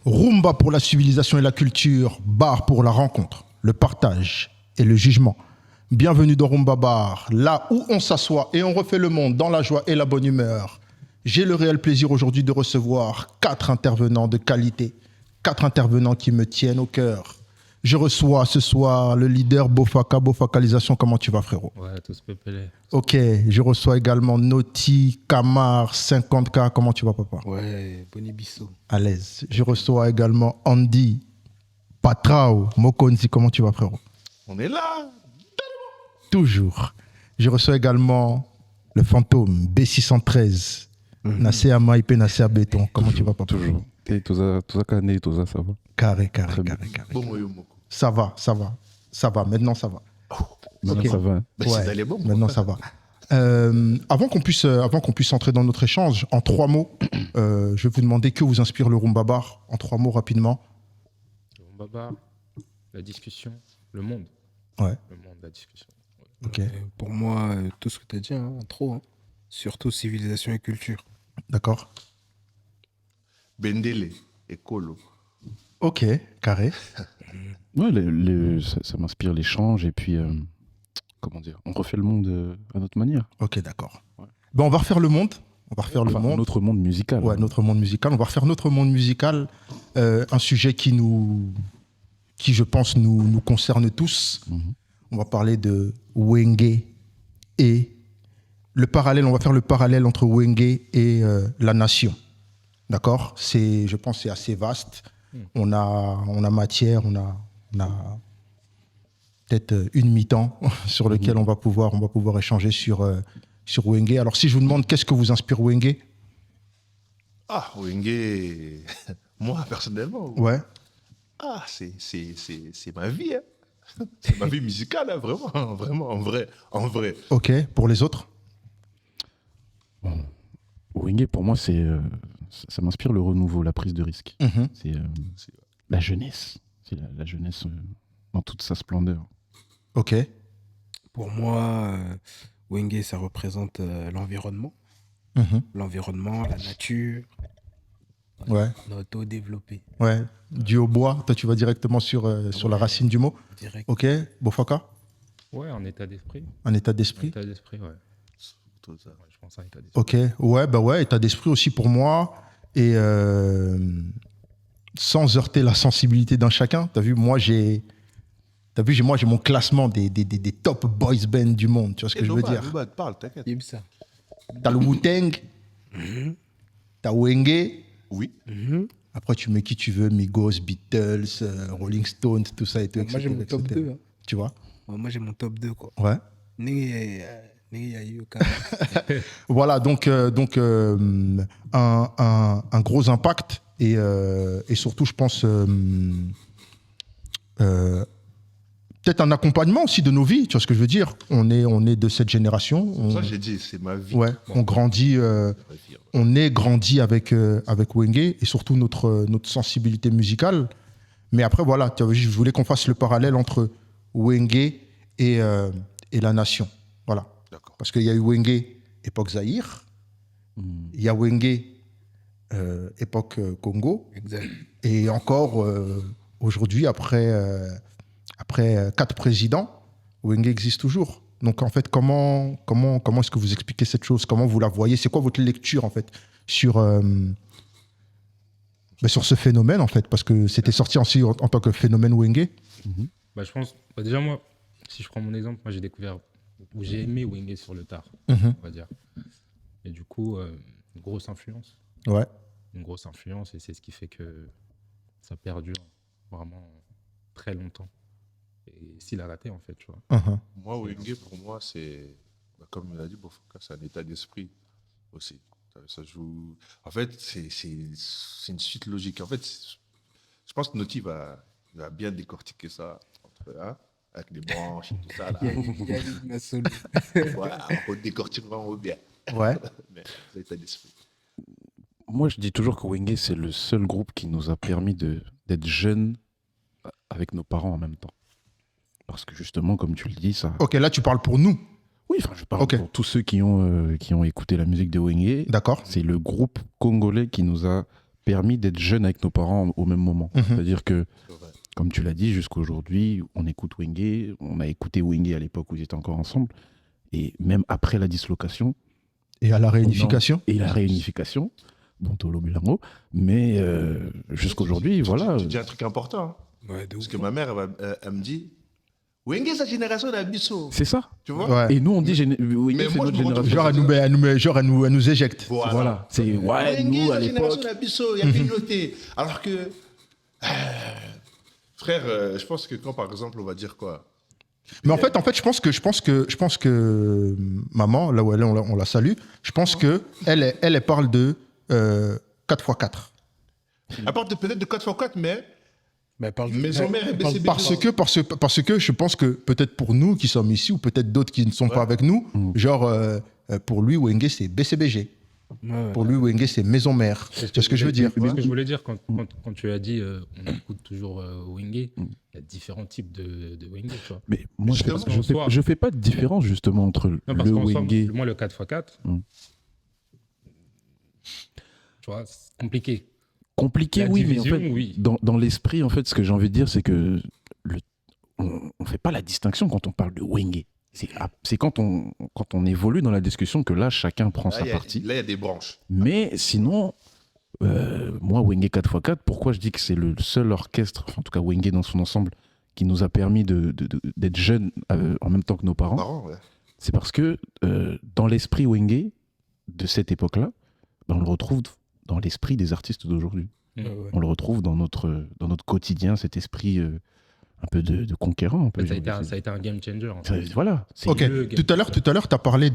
Rumba pour la civilisation et la culture, bar pour la rencontre, le partage et le jugement. Bienvenue dans Rumba Bar, là où on s'assoit et on refait le monde dans la joie et la bonne humeur. J'ai le réel plaisir aujourd'hui de recevoir 4 intervenants de qualité, 4 intervenants qui me tiennent au cœur. Je reçois ce soir le leader Bofaka, Bofacalisation. Comment tu vas, frérot? Ouais, tous pépélés. Ok, je reçois également Noti Kamar 50K. Comment tu vas, papa? Ouais, Boni Bissot. À l'aise. Je reçois également Andy Patrao Mokonzi. Comment tu vas, frérot? On est là. Toujours. Je reçois également le fantôme B613. Nassé à Maïpé, Nassé à Béton. Comment tu vas, papa? Toujours. Et tout ça, ça va. Carré. Bon, Moko. Ça va. Maintenant, ça va. Maintenant, Ok. ça va. Ben, c'est d'aller bon. Maintenant, ça va. Avant qu'on puisse entrer dans notre échange, en 3 mots, je vais vous demander que vous inspire le Rumba Bar. En 3 mots, rapidement. Le Baba, la discussion, le monde. Ouais. Le monde, la discussion. Ok, Pour moi, tout ce que tu as dit, trop. Surtout civilisation et culture. d'accord. Bendele et Kolo. Ok, carré. Ouais, ça m'inspire l'échange et puis, comment dire, on refait le monde à notre manière. Ok, d'accord. Ben, on va refaire le monde. Enfin, monde. notre monde musical. Ouais, notre monde musical. On va refaire notre monde musical. Un sujet qui, je pense, nous concerne tous. Mhm. On va parler de Wenge et on va faire le parallèle entre Wenge et la nation. D'accord? Je pense que c'est assez vaste. On a matière, on a peut-être une mi-temps sur lequel on va pouvoir échanger sur Wenge. Alors, si je vous demande qu'est-ce que vous inspire Wenge? Ah, Wenge. Moi, personnellement. Ouais. Ah, c'est ma vie. C'est ma vie musicale, vraiment, en vrai. Ok, pour les autres? Wenge, pour moi, ça m'inspire le renouveau, la prise de risque. Mhm. C'est la jeunesse. C'est la jeunesse dans toute sa splendeur. Ok. Pour moi, Wenge, ça représente l'environnement. Mhm. L'environnement, la nature, Ouais. l'auto-développé. Ouais. Du au bois, toi tu vas directement sur la racine du mot. Direct. Ok, Bofaka, Ouais, en état d'esprit. un état d'esprit. État d'esprit, ouais. Tout ça. Ouais, je pense à un état d'esprit. Ok, ouais, état d'esprit aussi pour moi. Et sans heurter la sensibilité d'un chacun, t'as vu, moi j'ai mon classement des top boys band du monde, tu vois ce que je veux dire. Parle, t'inquiète. Yim ça. T'as le Wu-Tang, t'as Wenge, Oui. après tu mets qui tu veux, Migos, Beatles, Rolling Stones, tout ça et tout, Moi, j'ai mon top etc. 2. Tu vois. Moi, j'ai mon top 2, quoi. Ouais. Voilà, donc un gros impact et surtout, je pense, peut-être un accompagnement aussi de nos vies, tu vois ce que je veux dire. On est de cette génération. Ça, j'ai dit, c'est ma vie. Ouais, on grandit, on est grandi avec Wenge et surtout notre sensibilité musicale. Mais après, voilà, tu vois, je voulais qu'on fasse le parallèle entre Wenge et la nation. Voilà. D'accord. Parce qu'il y a eu Wenge époque Zaïre, il y a Wenge époque Congo, Exact. et encore aujourd'hui, après 4 présidents, Wenge existe toujours. Donc en fait, comment est-ce que vous expliquez cette chose? Comment vous la voyez? C'est quoi votre lecture en fait sur ce phénomène en fait? Parce que c'était sorti aussi en tant que phénomène Wenge. Bah, je pense, déjà moi, si je prends mon exemple, moi j'ai découvert, où j'ai aimé Wenge sur le tard, Mhm. on va dire. Et du coup, une grosse influence. Ouais. Une grosse influence et c'est ce qui fait que ça perdure vraiment très longtemps. Et s'il a raté en fait, tu vois. Mhm. Moi, Wenge, pour moi, c'est, comme il a dit Bofaka, c'est un état d'esprit aussi. Ça joue. En fait, c'est une suite logique. En fait, je pense que Noti va bien décortiquer ça avec les branches et tout ça. Là. Il a solo. Voilà, on décortique vraiment bien. Ouais. Mais c'est l'état d'esprit. Moi, je dis toujours que Wenge, c'est le seul groupe qui nous a permis d'être jeunes avec nos parents en même temps. Parce que justement, comme tu le dis, ça... Ok, là tu parles pour nous. Oui, enfin, je parle Ok. pour tous ceux qui ont écouté la musique de Wenge. D'accord. C'est le groupe congolais qui nous a permis d'être jeune avec nos parents au même moment. Mhm. C'est-à-dire que, C'est vrai. comme tu l'as dit, jusqu'à aujourd'hui, on écoute Wenge, on a écouté Wenge à l'époque où ils étaient encore ensemble, et même après la dislocation Et à la réunification. et la réunification, bon, Tolo Mulango, mais jusqu'aujourd'hui, voilà. Tu dis un truc important. Hein. Ouais, de Parce ouf. que ma mère, elle me dit Wenge, sa génération d'Abisso. C'est ça. Tu vois Ouais. Et nous, on dit Wenge, mais c'est moi, notre je me retrouve- génération. Genre, elle nous éjecte. Voilà, c'est ouais, Wenge, nous à sa génération l'époque. d'Abisso, il y a grignoté. Alors que. Frère, je pense que quand, par exemple, on va dire quoi Mais en fait, je pense que maman, là où elle est, on la salue. Je pense que elle parle de 4x4. Elle parle peut-être de 4x4, mais Mais elle parle maison mère et elle parle- BCB. Parce que je pense que peut-être pour nous qui sommes ici ou peut-être d'autres qui ne sont pas avec nous, genre pour lui, Wenge c'est BCBG. Ouais, ouais. Pour lui, Wenge c'est maison mère. Tu vois ce que je veux dire? C'est ce que je voulais dire quand tu as dit on écoute toujours Wenge. Il y a différents types de Wenge, tu vois. Mais moi, Justement, en soi- je fais pas de différence justement entre Non, parce le qu'en soi, Wenge. moi, le 4x4, Mm. tu vois, c'est compliqué. Compliqué, La oui, mais en division, fait, oui. dans l'esprit, en fait, ce que j'ai envie de dire, c'est que on fait pas la distinction quand on parle de Wenge. C'est quand on évolue dans la discussion que là, chacun prend Là, sa il y a- partie. là, il y a des branches. Mais sinon, moi, Wenge 4x4, pourquoi je dis que c'est le seul orchestre, enfin, en tout cas Wenge dans son ensemble, qui nous a permis d'être jeunes en même temps que nos parents, Marrant, ouais. c'est parce que dans l'esprit Wenge de cette époque-là, ben, on le retrouve dans l'esprit des artistes d'aujourd'hui. Ouais, ouais. On le retrouve dans notre quotidien, cet esprit un peu de conquérant. Un peu, Ça a j'ai été envie de ça a été un game changer. En dire. fait. Voilà. c'est- Ok, le tout à l'heure, tu as parlé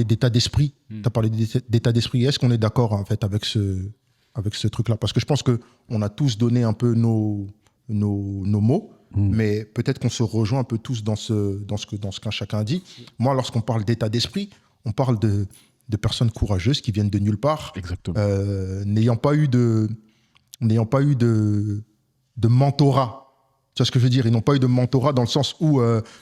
d'état d'esprit. Mm. Tu as parlé d'état d'esprit. Est-ce qu'on est d'accord en fait avec ce truc-là? Parce que je pense qu'on a tous donné un peu nos mots, mais peut-être qu'on se rejoint un peu tous dans ce qu'un chacun dit. Moi, lorsqu'on parle d'état d'esprit, on parle de personnes courageuses qui viennent de nulle part, Exactement. n'ayant pas eu de mentorat. Tu vois ce que je veux dire? Ils n'ont pas eu de mentorat dans le sens où,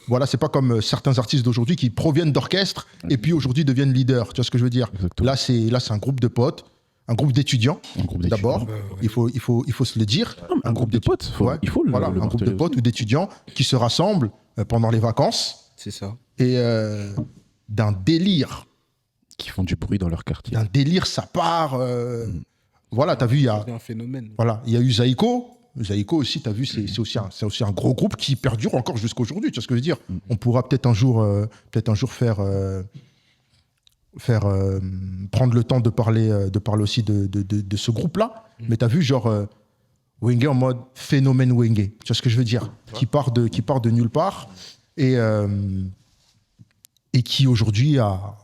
voilà, c'est pas comme certains artistes d'aujourd'hui qui proviennent d'orchestres et puis aujourd'hui deviennent leaders. Tu vois ce que je veux dire? Exactement. Là, c'est un groupe de potes, un groupe d'étudiants, Un groupe d'étudiants. d'abord. Ouais, ouais. Il faut se le dire. Non, mais un groupe de potes, Ouais, il faut le voilà, un groupe de marteler potes ou d'étudiants qui se rassemblent pendant les vacances C'est ça. et d'un délire. aussi, qui font du bruit dans leur quartier. D'un délire, ça part. Voilà, t'as vu, il y a. C'est un phénomène. Voilà, il y a eu Zaïko. Zaïko aussi, tu as vu, c'est aussi un gros groupe qui perdure encore jusqu'à aujourd'hui. Tu vois ce que je veux dire? On pourra peut-être un jour faire prendre le temps de parler aussi de ce groupe-là. Mais tu as vu, genre, Wenge en mode phénomène Wenge. Tu vois ce que je veux dire? Qui part de nulle part et qui aujourd'hui a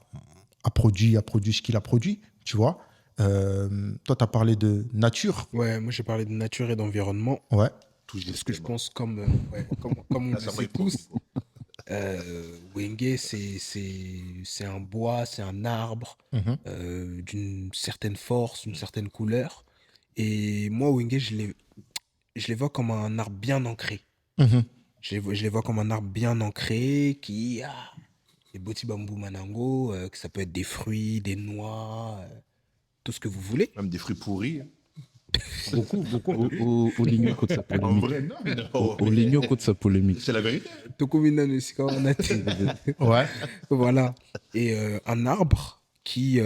produit ce qu'il a produit, tu vois. Toi, tu as parlé de nature. Ouais, moi j'ai parlé de nature et d'environnement. Ouais. Touche des Parce que je thèmes. pense, comme on Ah, le ça sait m'a tous, Wenge, c'est un bois, c'est un arbre d'une certaine force, d'une certaine couleur. Et moi, Wenge, je les vois comme un arbre bien ancré. Mhm. Je les vois comme un arbre bien ancré qui a des boti bambou manango, que ça peut être des fruits, des noix, tout ce que vous voulez. Même des fruits pourris. Beaucoup. Au lignocco de sa En polémique. vrai, non. Au lignocco de sa polémique. C'est la vérité. Tokumina no Sika Wanate. Ouais. Voilà. Et un arbre qui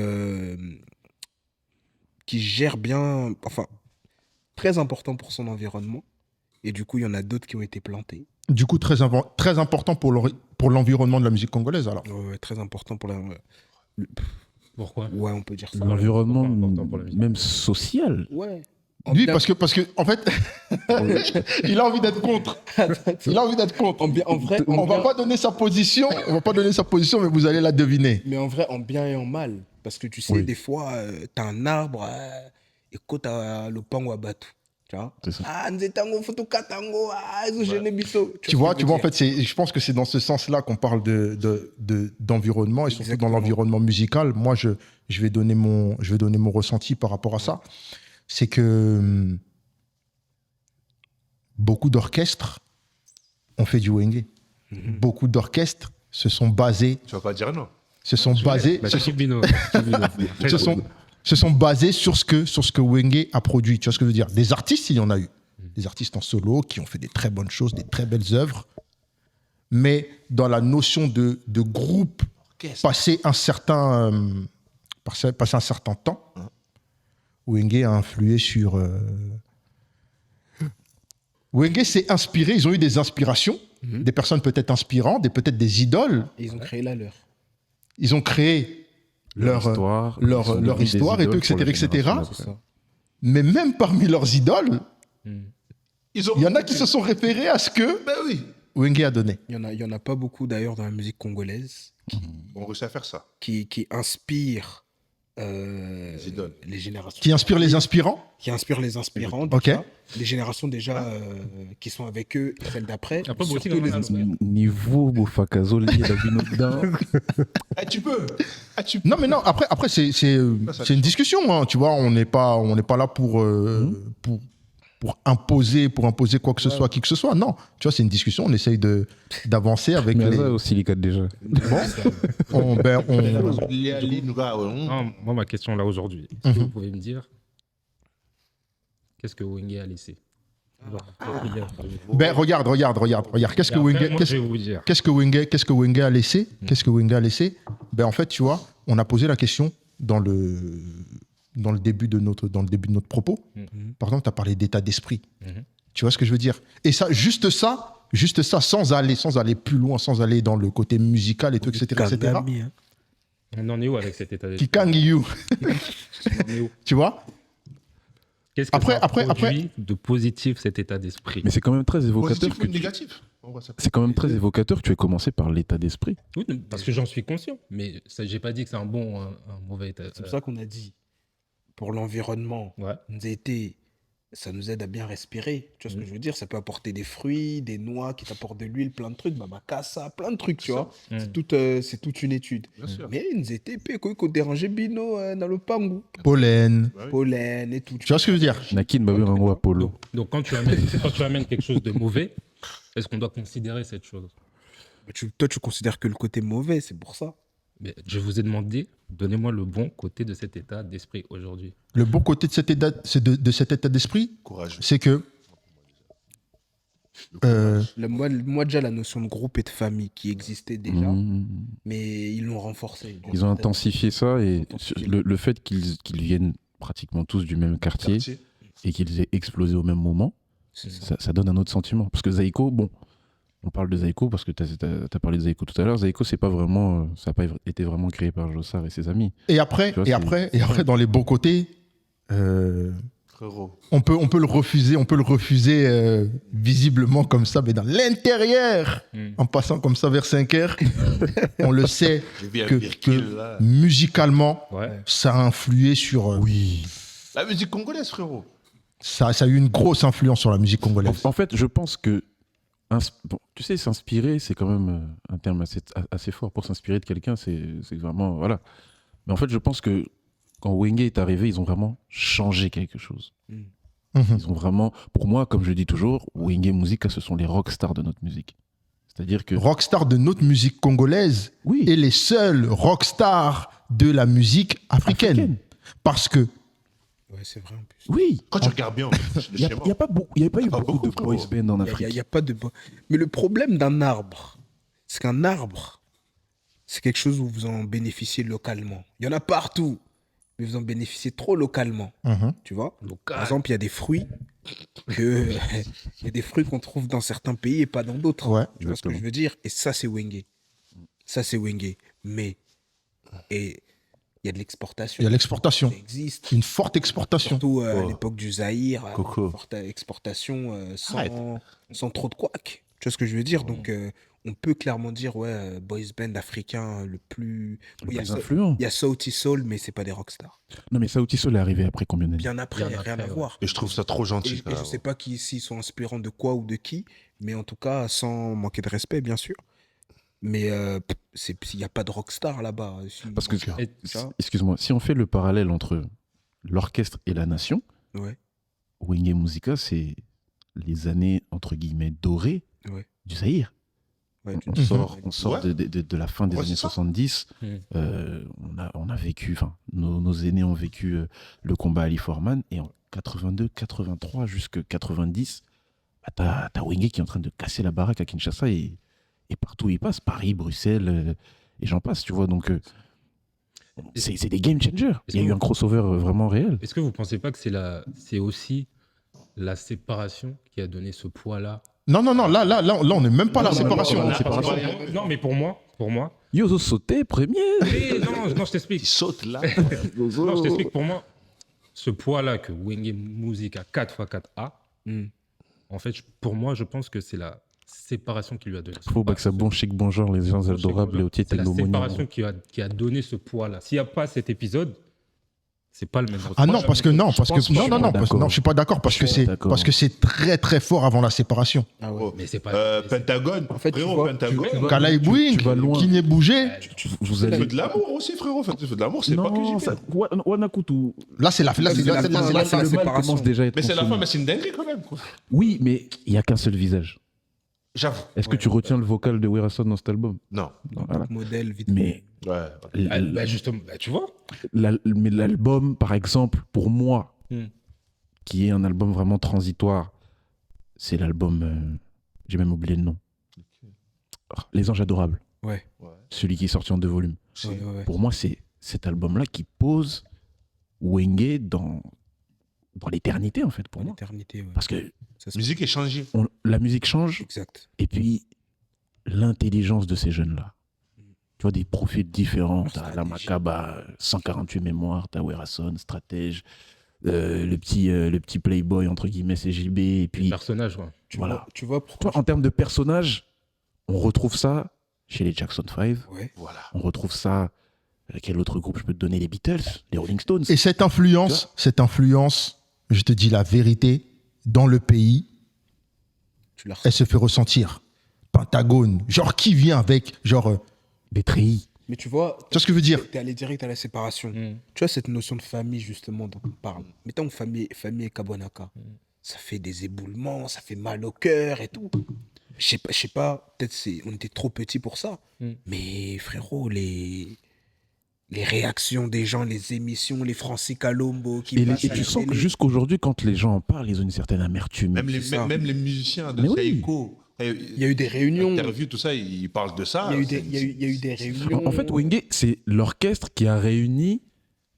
gère bien, enfin, très important pour son environnement. Et du coup, il y en a d'autres qui ont été plantés. Du coup, très important pour l'environnement de la musique congolaise, alors. Ouais, très important pour la. Pourquoi? Ouais, on peut dire ça. L'environnement, Pourquoi important pour la musique? même social. Ouais. Oui, parce que, en fait, il a envie d'être contre. Il a envie d'être contre. En vrai, On va pas donner sa position, mais vous allez la deviner. mais en vrai, en bien et en mal. Parce que tu sais, Oui. des fois, t'as un arbre et quand t'as le pango à battu. Tu vois? C'est ça. Ah, nzetango, foto katango, ah, zo gêné biso. Tu vois, ce que je en veux dire? fait, je pense que c'est dans ce sens-là qu'on parle d'environnement et surtout dans Exactement. l'environnement musical. Moi, je vais donner mon ressenti par rapport à ça. C'est que beaucoup d'orchestres ont fait du Wenge. Beaucoup d'orchestres se sont basés, Tu vas pas dire non. se sont basés, Bah, se Chibino. sont- se sont basés sur ce que Wenge a produit. Tu vois ce que je veux dire? Des artistes, il y en a eu. Des artistes en solo qui ont fait des très bonnes choses, des très belles œuvres. Mais dans la notion de groupe, passer un certain temps, Wenge a influé sur... Wenge s'est inspiré, ils ont eu des inspirations, des personnes peut-être inspirantes, peut-être des idoles. Et ils ont créé la leur. Ils ont créé leur histoire et tout, etc. C'est ça. Mais même parmi leurs idoles, Ils ont... il y en a qui se sont référés à ce que Ben oui. Wenge a donné. Il y en a pas beaucoup d'ailleurs dans la musique congolaise On réussit à faire ça. qui inspirent idoles. les générations. Qui inspire les inspirants. Qui inspirent les inspirants. Ok. Déjà. Les générations déjà qui sont avec eux, et celles d'après. Après, moi aussi, Surtout quand les même, Niveau Bofakazo, lié à la Binodin. Ah, tu peux. Non, mais non, après c'est une discussion, hein, tu vois, on n'est pas là pour imposer quoi que ce soit, qui que ce soit. Non, tu vois, c'est une discussion, on essaye d'avancer avec Mais les... ça au silicate déjà. on- Non, moi, ma question là aujourd'hui, est-ce que vous pouvez me dire qu'est-ce que Wenge a laissé? Ben, regarde. Qu'est-ce que Wenge... Moi, je vais vous dire. Qu'est-ce que Wenge a laissé? Ben, en fait, tu vois, on a posé la question dans le début de notre propos. Par exemple, tu as parlé d'état d'esprit. Tu vois ce que je veux dire? Et ça, juste ça, sans aller plus loin, sans aller dans le côté musical et tout, etc. Kagami, hein. On en est où avec cet état d'esprit? Kikangiyu. On en est où? Tu vois? Qu'est-ce que Après- ça produit de positif, cet état d'esprit? Mais c'est quand même très évocateur Positif que ou négatif? c'est quand même très évocateur que tu aies commencé par l'état d'esprit. Oui, parce que j'en suis conscient. Mais j'ai pas dit que c'est un bon ou un mauvais état. C'est pour ça qu'on a dit, pour l'environnement, Ouais. ça nous aide à bien respirer. Tu vois ce que je veux dire? Ça peut apporter des fruits, des noix qui t'apportent de l'huile, plein de trucs, babakassa, plein de trucs, tu vois. C'est toute une étude. Bien sûr. Mais Nzete, qu'on dérangeait Bino dans le pangu. Pollen. Pollen et tout. Tu vois ce que je veux dire? Nakin Babu Rango Apollo. Donc quand tu amènes quelque chose de mauvais, est-ce qu'on doit considérer cette chose? Toi, tu considères que le côté mauvais, c'est pour ça. Mais je vous ai demandé, donnez-moi le bon côté de cet état d'esprit aujourd'hui. Le bon côté de cet état d'esprit, Courageux. c'est que Moi, déjà, la notion de groupe et de famille qui existait déjà, mais ils l'ont renforcée. Ils ont intensifié ça et le fait qu'ils viennent pratiquement tous du même quartier et qu'ils aient explosé au même moment, ça donne un autre sentiment. Parce que Zaïko, bon, on parle de Zaïko parce que tu as parlé de Zaïko tout à l'heure. Zaïko, c'est pas vraiment, ça n'a pas été vraiment créé par Jossard et ses amis. et après, dans les bons côtés, Frérot. on peut le refuser visiblement comme ça, mais dans l'intérieur, en passant comme ça vers 5 heures, on le sait J'ai vu un que Virkil, là. musicalement, Ouais. ça a influé sur... La musique congolaise, frérot. Ça a eu une grosse influence sur la musique congolaise. En fait, je pense que bon, tu sais, s'inspirer, c'est quand même un terme assez fort. Pour s'inspirer de quelqu'un, c'est vraiment... Voilà. Mais en fait, je pense que quand Wenge est arrivé, ils ont vraiment changé quelque chose. Mhm. Ils ont vraiment... Pour moi, comme je dis toujours, Wenge Musica, ce sont les rockstars de notre musique. C'est-à-dire que... Rockstar de notre musique congolaise Oui. et les seuls rockstars de la musique africaine. Parce que Ouais, c'est vrai en plus. Oui. Quand tu regardes bien, Il n'y avait pas eu beaucoup de boys band en Il Afrique. n'y a pas de... Mais le problème d'un arbre, c'est qu'un arbre, c'est quelque chose où vous en bénéficiez localement. Il y en a partout, mais vous en bénéficiez trop localement. Tu vois? Par exemple, il y a des fruits il y a des fruits qu'on trouve dans certains pays et pas dans d'autres. Ouais, Tu vois ce que je veux dire? Et ça, c'est Wenge. Ça, c'est Wenge. Mais et il y a de l'exportation. il y a l'exportation, Ça existe. une forte exportation. Surtout à l'époque du Zaïre, Coco. forte exportation sans trop de couac. Tu vois ce que je veux dire? Donc, on peut clairement dire, ouais, boys band africain le plus... Il y a Influent. il y a Sauti Soul, mais c'est pas des rockstars. Non, mais Sauti Sol est arrivé après combien d'années? Bien après, Bien rien après, à ouais. voir. Et je trouve ça trop gentil. Et je sais pas s'ils sont inspirants de quoi ou de qui, mais en tout cas, sans manquer de respect, bien sûr. Mais il n'y a pas de rockstar là-bas. Parce que, Et- excuse-moi, si on fait le parallèle entre l'orchestre et la nation, Ouais, Wenge Musica, c'est les années, entre guillemets, dorées Ouais. du Zaïre. ouais, On sort Ouais. de la fin des Ouais, années c'est ça. 70. Mm. On a vécu, enfin, nos aînés ont vécu le combat Ali Foreman, et en 82, 83 jusqu'à 90, bah, t'as Wenge qui est en train de casser la baraque à Kinshasa et partout où il passe, Paris, Bruxelles, et j'en passe, tu vois. Donc, c'est des game changers. Il y a eu un crossover vraiment réel. Est-ce que vous ne pensez pas que c'est aussi la séparation qui a donné ce poids-là? Non, là, on n'est même pas à la séparation. Non, mais pour moi. Yozo sauté, premier. Non, je t'explique. Il saute là. Non, je t'explique. Pour moi, ce poids-là que Wenge Music a 4x4A, en fait, pour moi, je pense que c'est la séparation qui lui a donné. Faut que ça bon chic, bonjour, les gens adorables, les C'est la séparation qui a donné ce poids-là. S'il n'y a pas cet épisode, c'est pas le même. Ah non, parce que non, je suis pas d'accord parce que c'est très très fort avant la séparation. Ah ouais. Mais c'est pas. Pentagone. En fait, frérot, Pentagone. Kalaï Bouing, qui n'est bougé. Vous Le allez... feu de l'amour aussi, frérot. Le feu de l'amour, c'est pas que Non, j'y ça... vais. Wanakutu. Là, c'est la c'est la Le séparation. mal commence déjà à être Mais c'est la fin, consommé. mais c'est une dinguerie quand même. Quoi. Oui, mais il n'y a qu'un seul visage. J'avoue. Est-ce que tu retiens le vocal de Werason dans cet album? Non. Voilà. Modèle, vite. Mais Ouais. Justement, tu vois. mais l'album, par exemple, pour moi, Hmm. qui est un album vraiment transitoire, c'est l'album... j'ai même oublié le nom. Les Anges Adorables. Ouais. Celui qui est sorti en 2 volumes. Ouais. Pour moi, c'est cet album-là qui pose Wenge dans l'éternité, en fait, pour Pour moi. l'éternité, ouais. Parce que Ça se- Musique est changée. la musique change, Exact. et puis l'intelligence de ces jeunes-là. Tu vois, des profils différents. T'as la Stratégie. Makaba, 148 mémoires, t'as Werason, stratège, le petit playboy, entre guillemets, c'est JB, et puis... Personnage, quoi. Voilà. Tu vois pourquoi Toi, en termes de personnages, on retrouve ça chez les Jackson 5, Ouais. Voilà. on retrouve ça... Quel autre groupe je peux te donner? Les Beatles, les Rolling Stones. Et cette influence, je te dis la vérité, dans le pays, Tu l'as elle se fait ressentir. Pentagone, genre qui vient avec, genre, Des treillis. Mais tu vois, tu vois ce que je veux dire? t'es allé direct à la séparation. Mm. Tu vois cette notion de famille, justement, dont on parle. Mettons famille et Kabonaka. Ça fait des éboulements, ça fait mal au cœur et tout. Je sais pas, peut-être on était trop petits pour ça. Mais frérot, les réactions des gens, les émissions, les Francis Calombo qui passent Et à tu la sens que télé. jusqu'aujourd'hui, quand les gens en parlent, ils ont une certaine amertume. Même ça. les musiciens de Mais oui. Saïko. Il y a eu des réunions. Interview, tout ça, ils parlent de ça. Il y a eu des réunions. En fait, Wenge, c'est l'orchestre qui a réuni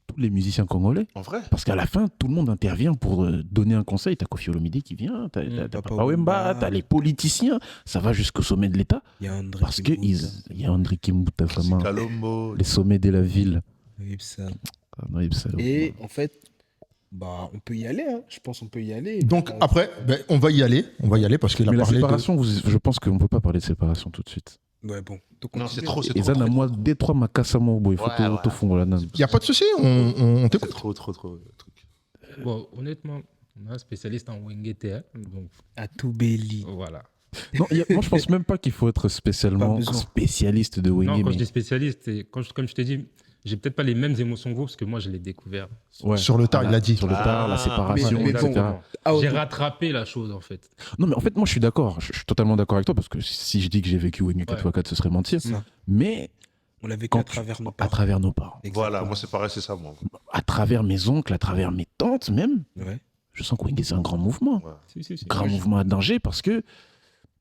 tous les musiciens congolais. En vrai. Parce qu'à la fin, tout le monde intervient pour donner un conseil. T'as Kofi Olomide qui vient, t'as Papa Papa Wemba, Wemba. t'as les politiciens. Ça va jusqu'au sommet de l'État. Il y a André Parce qu'il y a André Kimbuta, vraiment. Calombo. Les sommets de la ville. Oui, ça. André Ibsalo. Et en fait, bah, on peut y aller. Hein. Je pense qu'on peut y aller. Donc après, on va y aller parce qu'il a Mais la parlé de... séparation, je pense qu'on ne peut pas parler de séparation tout de suite. Ouais, bon. Donc, Non, on c'est continue. trop, c'est Et trop. ça, na moi, Détroit, Makasamo, il faut Ouais, tout fond, voilà. Il n'y a pas de souci, on C'est t'écoute. trop. Truc. Bon, honnêtement, on a un spécialiste en Wenge TR, donc À tout Belli. voilà. Non, moi, je pense même pas qu'il faut être Pas spécialement besoin. spécialiste de Non, Wenge. quand je mais... dis spécialiste, c'est comme je t'ai dit, j'ai peut-être pas les mêmes émotions que vous, parce que moi, je l'ai découvert. Ouais. Sur le tard, Voilà. il l'a dit. Sur le tard, la séparation, mais etc. bon. Ah, J'ai ok. rattrapé la chose, en fait. Non, mais en fait, moi, je suis d'accord. Je suis totalement d'accord avec toi parce que si je dis que j'ai vécu Wenge 4x4, ce serait mentir. C'est ça. Mais On l'a vécu quand à travers nos à parents. travers nos parents, Voilà, moi c'est pareil, c'est ça, moi. à travers mes oncles, à travers mes tantes même, Ouais. je sens que Wenge, c'est un grand mouvement. Si. Grand mouvement à danger parce que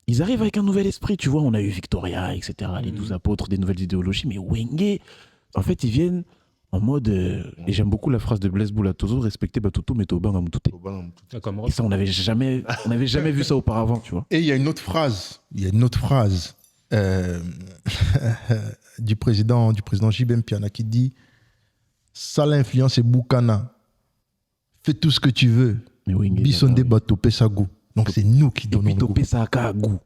ils arrivent avec un nouvel esprit. Tu vois, on a eu Victoria, etc., les 12 apôtres, des nouvelles idéologies. Mais Wenge, en fait, ils viennent en mode. Et j'aime beaucoup la phrase de Blaise Boulatozo, respecter Batutu, mais Toba Mamoutouté. Ah, comme Et ça, on n'avait jamais vu ça auparavant, tu vois. Et il y a une autre phrase, du président JB Mpiana qui dit « Ça l'influence est Boukana. Fais tout ce que tu veux. Mais Wenge, Bissonde bateau, Pessagou. » Donc c'est nous qui et donnons puis le goût. Topé, ça a goût.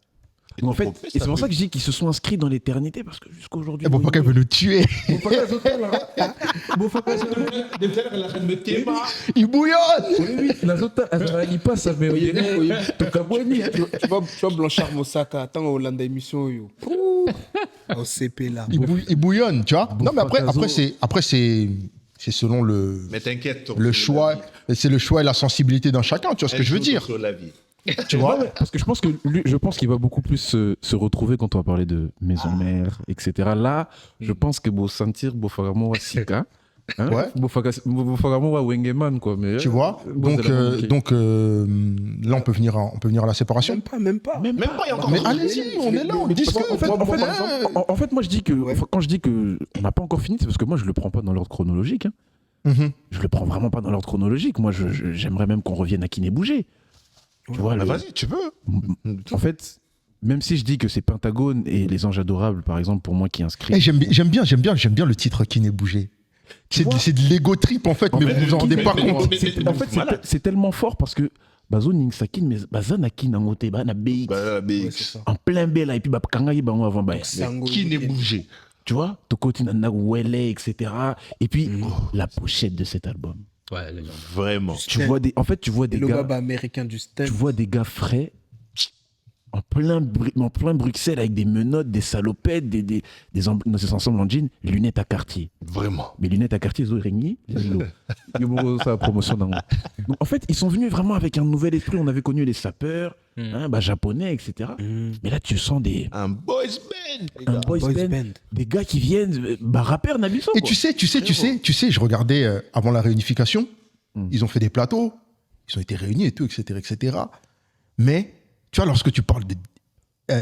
Et En donc, fait, on fait et c'est pour ça, ça que je dis qu'ils se sont inscrits dans l'éternité parce que jusqu'à aujourd'hui. Et pourquoi qu'elle veut nous tuer? Il bouillonne. Tu vois Blanchard Mosaka, attends, Hollande émission, yo. Au CP là. Il bouillonne, tu vois. Non, mais après c'est selon Mais t'inquiète. le choix. C'est le choix et la sensibilité d'un chacun, tu vois ce que je veux dire. Sur la vie. Tu vois. Parce que je pense que lui, qu'il va beaucoup plus se retrouver quand on va parler de maison mère, etc. Là, je pense que beau sentir, beau faire moi Sika, Hein? Ouais. Bofagamo wa Wengeman, quoi. Mais, Tu vois. Donc, là, on peut venir à la séparation. Même pas. Même pas, il y a encore. Mais allez-y, on est là, on discute. En fait, moi, je dis que Ouais. quand je dis que on n'a pas encore fini, c'est parce que moi, je le prends pas dans l'ordre chronologique. Hein. Mhm. Je le prends vraiment pas dans l'ordre chronologique. Moi, j'aimerais même qu'on revienne à Kiné Bouger. Tu vois, Bah, vas-y, tu veux. en fait, même si je dis que c'est Pentagone et Les Anges Adorables, par exemple, pour moi qui inscrit. Eh, j'aime bien le titre qui n'est bougé. C'est de l'ego trip en fait, mais vous vous en rendez pas compte. En fait, c'est tellement fort parce que Bazo Ningsakin, mais Bazanakin en moté, na BX, Bah, mais Ouais, c'est ça. en plein bel et puis Kangaï Bango avant. Sango, qui n'est bougé? Tu vois, Tokoti Nana Wele, etc. Et puis, la pochette de cet album. Ouais, les gars. Vraiment. Tu vois des le gars. baba américain du stand. Tu vois des gars frais en plein Bruxelles avec des menottes, des salopettes, des ensembles en jean, lunettes à quartier. Vraiment. Mais lunettes à quartier, ils ont ça promotion dans. Donc, en fait, ils sont venus vraiment avec un nouvel esprit. On avait connu les sapeurs, japonais, etc. Mais là, tu sens Un boys band. les un gars. boys band, des gars qui viennent, rappeurs Nabiso. Et tu sais, je regardais avant la réunification, ils ont fait des plateaux, ils ont été réunis et tout, etc. Mais, tu vois, lorsque tu parles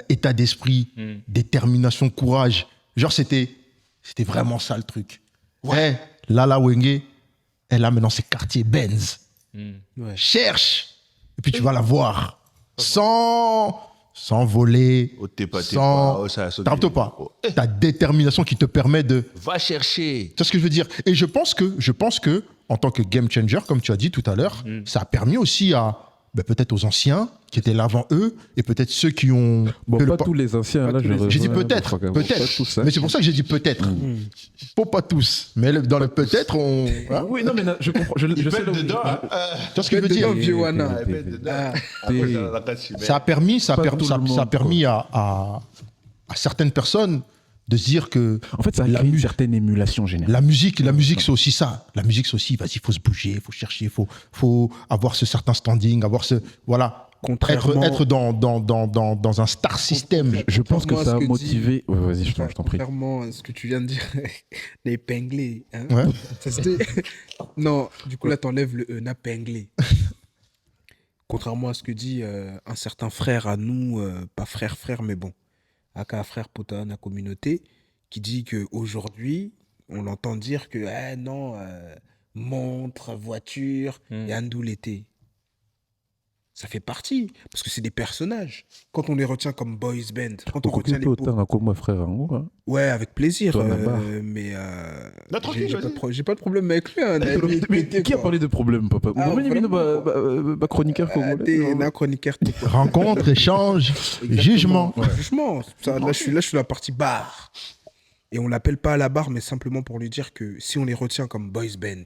d'état d'esprit, détermination, courage, genre c'était vraiment ça le truc. Ouais. Lala Wenge, elle a maintenant ses quartiers Benz. Ouais. Cherche, et puis tu vas la voir. Sans voler, Oh, t'es pas, sans... ça a sauté. T'arrêtes pas. Oh. Ta détermination qui te permet de... Va chercher. Tu vois ce que je veux dire? Et je pense que, en tant que game changer, comme tu as dit tout à l'heure, ça a permis aussi à, peut-être aux anciens qui étaient là avant eux, et peut-être ceux qui ont... Bon, fait le pas tous les anciens, là, J'ai dit peut-être, mais c'est pour ça que j'ai dit peut-être. Pas tous, mais dans le peut-être, on... Hein? Oui, non, mais je comprends. Je sais Pète là où- dedans. Tu vois ce que je veux dire? Vieux Wana. Ah, pète dedans. Ah. Après, ça va passer. Ça a permis à certaines personnes de se dire que En fait, ça a La créé une mu- certaine émulation générale. la musique c'est aussi ça. La musique, c'est aussi, vas-y, il faut se bouger, il faut chercher, il faut avoir ce certain standing, avoir ce... Voilà. Contrairement- Être dans un star system. Je pense que Contrairement à ça ce a que motivé. Ouais, vas-y, je t'en prie. Contrairement à ce que tu viens de dire, les penglés. Hein? Ouais. Ça se dit- Non, du coup là, t'enlèves le na penglé. Contrairement à ce que dit un certain frère à nous, pas frère, mais bon, aka frère Pota, la communauté, qui dit qu'aujourd'hui, on entend dire que non, montre, voiture, et Andou l'été. Ça fait partie, parce que c'est des personnages. Quand on les retient comme boys band, quand on retient les autant à moi, frère. Hein, ouais, avec plaisir. Toi, là-bas. Mais Non, tranquille, j'ai pas de problème avec lui. Hein, Mais qui a parlé de problème, papa Ah, vraiment, chroniqueur congolais. T'es un chroniqueur. Rencontre, échange, jugement. Jugement. Ça, là, je suis la partie bar. Et on l'appelle pas à la barre, mais simplement pour lui dire que si on les retient comme boys band,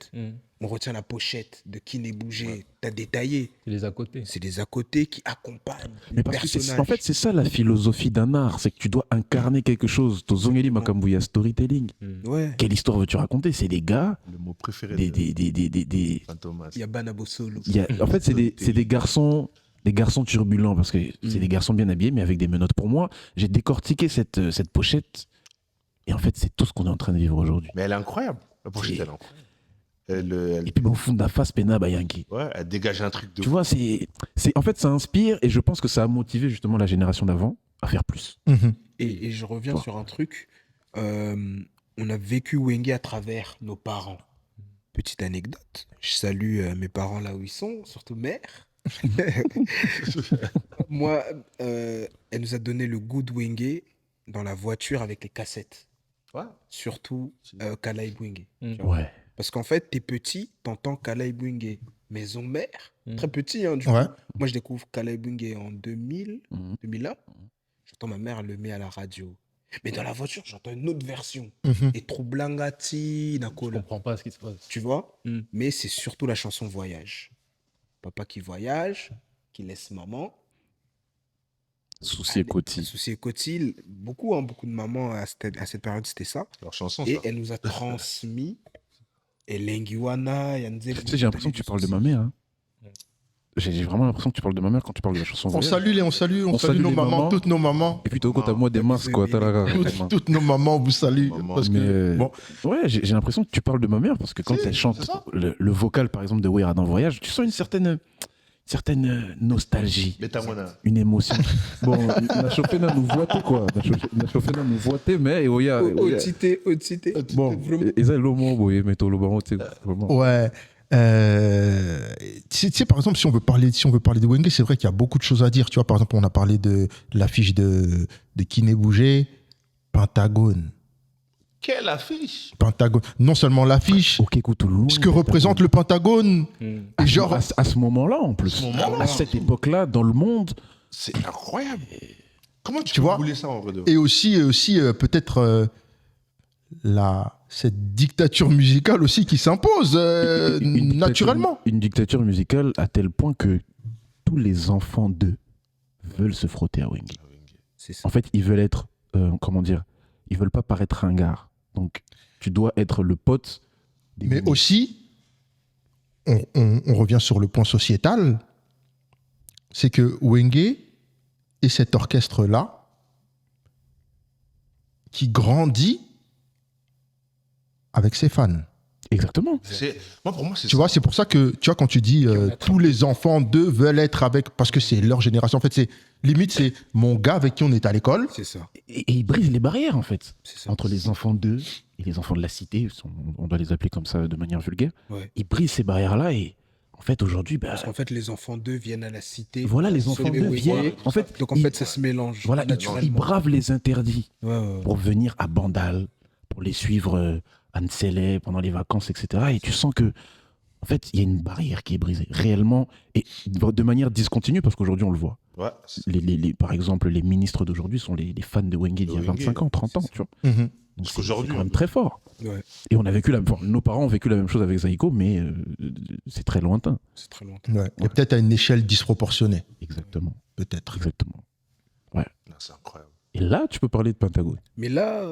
on retient la pochette de qui n'est bougé, t'as détaillé. C'est les à côté. C'est des à côté qui accompagnent Mais le parce que personnage. en fait, c'est ça la philosophie d'un art, c'est que tu dois incarner quelque chose. Tozongeli Makambuya storytelling. Ouais. Quelle histoire veux-tu raconter? C'est des gars, Le mot préféré des. Fantomas. Il y a Banabo Solo. En fait, c'est des garçons. Des garçons turbulents, parce que c'est des garçons bien habillés, mais avec des menottes. Pour moi, j'ai décortiqué cette pochette, et en fait, c'est tout ce qu'on est en train de vivre aujourd'hui. Mais elle est incroyable. La pochette, elle est incroyable. Et puis, au fond de la face, Pena Bayanki. Ouais, elle dégage un truc de Tu vois, en fait, ça inspire, et je pense que ça a motivé justement la génération d'avant à faire plus. Mhm. Et je reviens sur un truc. On a vécu Wenge à travers nos parents. Petite anecdote. Je salue mes parents là où ils sont, surtout mère. Moi, elle nous a donné le goût de Wenge dans la voiture avec les cassettes. Ouais. Surtout Kalaï Wenge. Ouais. Parce qu'en fait, t'es petit, t'entends Kalaï Wenge maison mère. Très petit, hein, du Ouais. coup. Moi, je découvre Kalaï Wenge en 2000, 2001. J'entends ma mère le met à la radio. Mais dans la voiture, j'entends une autre version. Mhm. Et Troublangati, Je Nakola. comprends pas ce qui se passe. Tu vois? Mais c'est surtout la chanson Voyage. Papa qui voyage, qui laisse maman. Souci et Coty. Souci et Coty. Beaucoup de mamans à cette période, c'était ça. Leur chanson, Et ça. elle nous a transmis. Et Lengiwana, Yanze. Tu sais, j'ai l'impression que tu parles de ma mère. Hein. J'ai vraiment l'impression que tu parles de ma mère quand tu parles de la chanson On Voyage. salue on salue salue nos les mamans, mamans. toutes nos mamans. Et puis toi, quand t'as moi des masques, quoi. Toutes nos mamans vous saluent. Maman. Parce que, Mais bon, ouais, j'ai l'impression que tu parles de ma mère parce que quand Si, elle c'est chante ça. le vocal, par exemple, de Weira dans Voyage, tu sens une certaine nostalgie, Mais t'as mon une émotion. Bon, na chauffé na nous voité quoi. Na chauffé na nous voité, mais Oya. Otité. Bon, et ça, l'homme, boy, mais toi, le baron, tu sais, vraiment. ouais. Tu sais, par exemple, si on veut parler de Wenge, c'est vrai qu'il y a beaucoup de choses à dire. Tu vois, par exemple, on a parlé de l'affiche de Kiné Bougé, Pentagone. Quelle affiche! Pentagone. Non seulement l'affiche, Ok, écoute, ce que représente le Pentagone. Et genre, à ce moment-là, en plus. ce moment-là. À cette époque-là, dans le monde. C'est incroyable! Comment Tu tu vois, voulais ça en vrai de et aussi peut-être cette dictature musicale aussi qui s'impose naturellement. Une dictature musicale à tel point que tous les enfants d'eux veulent se frotter à Wenge. C'est ça. En fait, ils veulent être, comment dire, ils veulent pas paraître ringards. Donc, tu dois être le pote des Mais Wenge. aussi, on revient sur le point sociétal, c'est que Wenge et cet orchestre-là, qui grandit avec ses fans. Exactement. Moi, pour moi, c'est Tu vois, c'est pour ça que, tu vois, quand tu dis tous les enfants d'eux veulent être avec, parce que c'est leur génération. En fait, c'est limite, c'est mon gars avec qui on est à l'école. C'est ça. Et ils brisent les barrières, en fait, C'est ça. entre les enfants d'eux et les enfants de la cité. On doit les appeler comme ça de manière vulgaire. Ouais. Ils brisent ces barrières-là et, en fait, aujourd'hui, bah, Parce qu'en fait, les enfants d'eux viennent à la cité. voilà, les enfants consommer d'eux Wenge. viennent. En fait, Donc en ils- fait, ça se mélange. voilà, ils naturellement. bravent les interdits Ouais, ouais. pour venir à Bandal, pour les suivre à Nsele pendant les vacances, etc. Et tu sens que, en fait, il y a une barrière qui est brisée, réellement, et de manière discontinue, parce qu'aujourd'hui, on le voit. Ouais. Par exemple, les ministres d'aujourd'hui sont les fans de Wenge d'il y a Wenge, 25 ans, 30 ans, tu vois. Mhm. Donc Parce qu'aujourd'hui, c'est quand même on- très fort. Ouais, Et on a vécu nos parents ont vécu la même chose avec Zaïko, mais c'est très lointain. c'est très longtemps. Ouais. Et peut-être à une échelle disproportionnée. Exactement. Peut-être. Exactement. Non, c'est incroyable. Et là, tu peux parler de Pentagone. Mais là,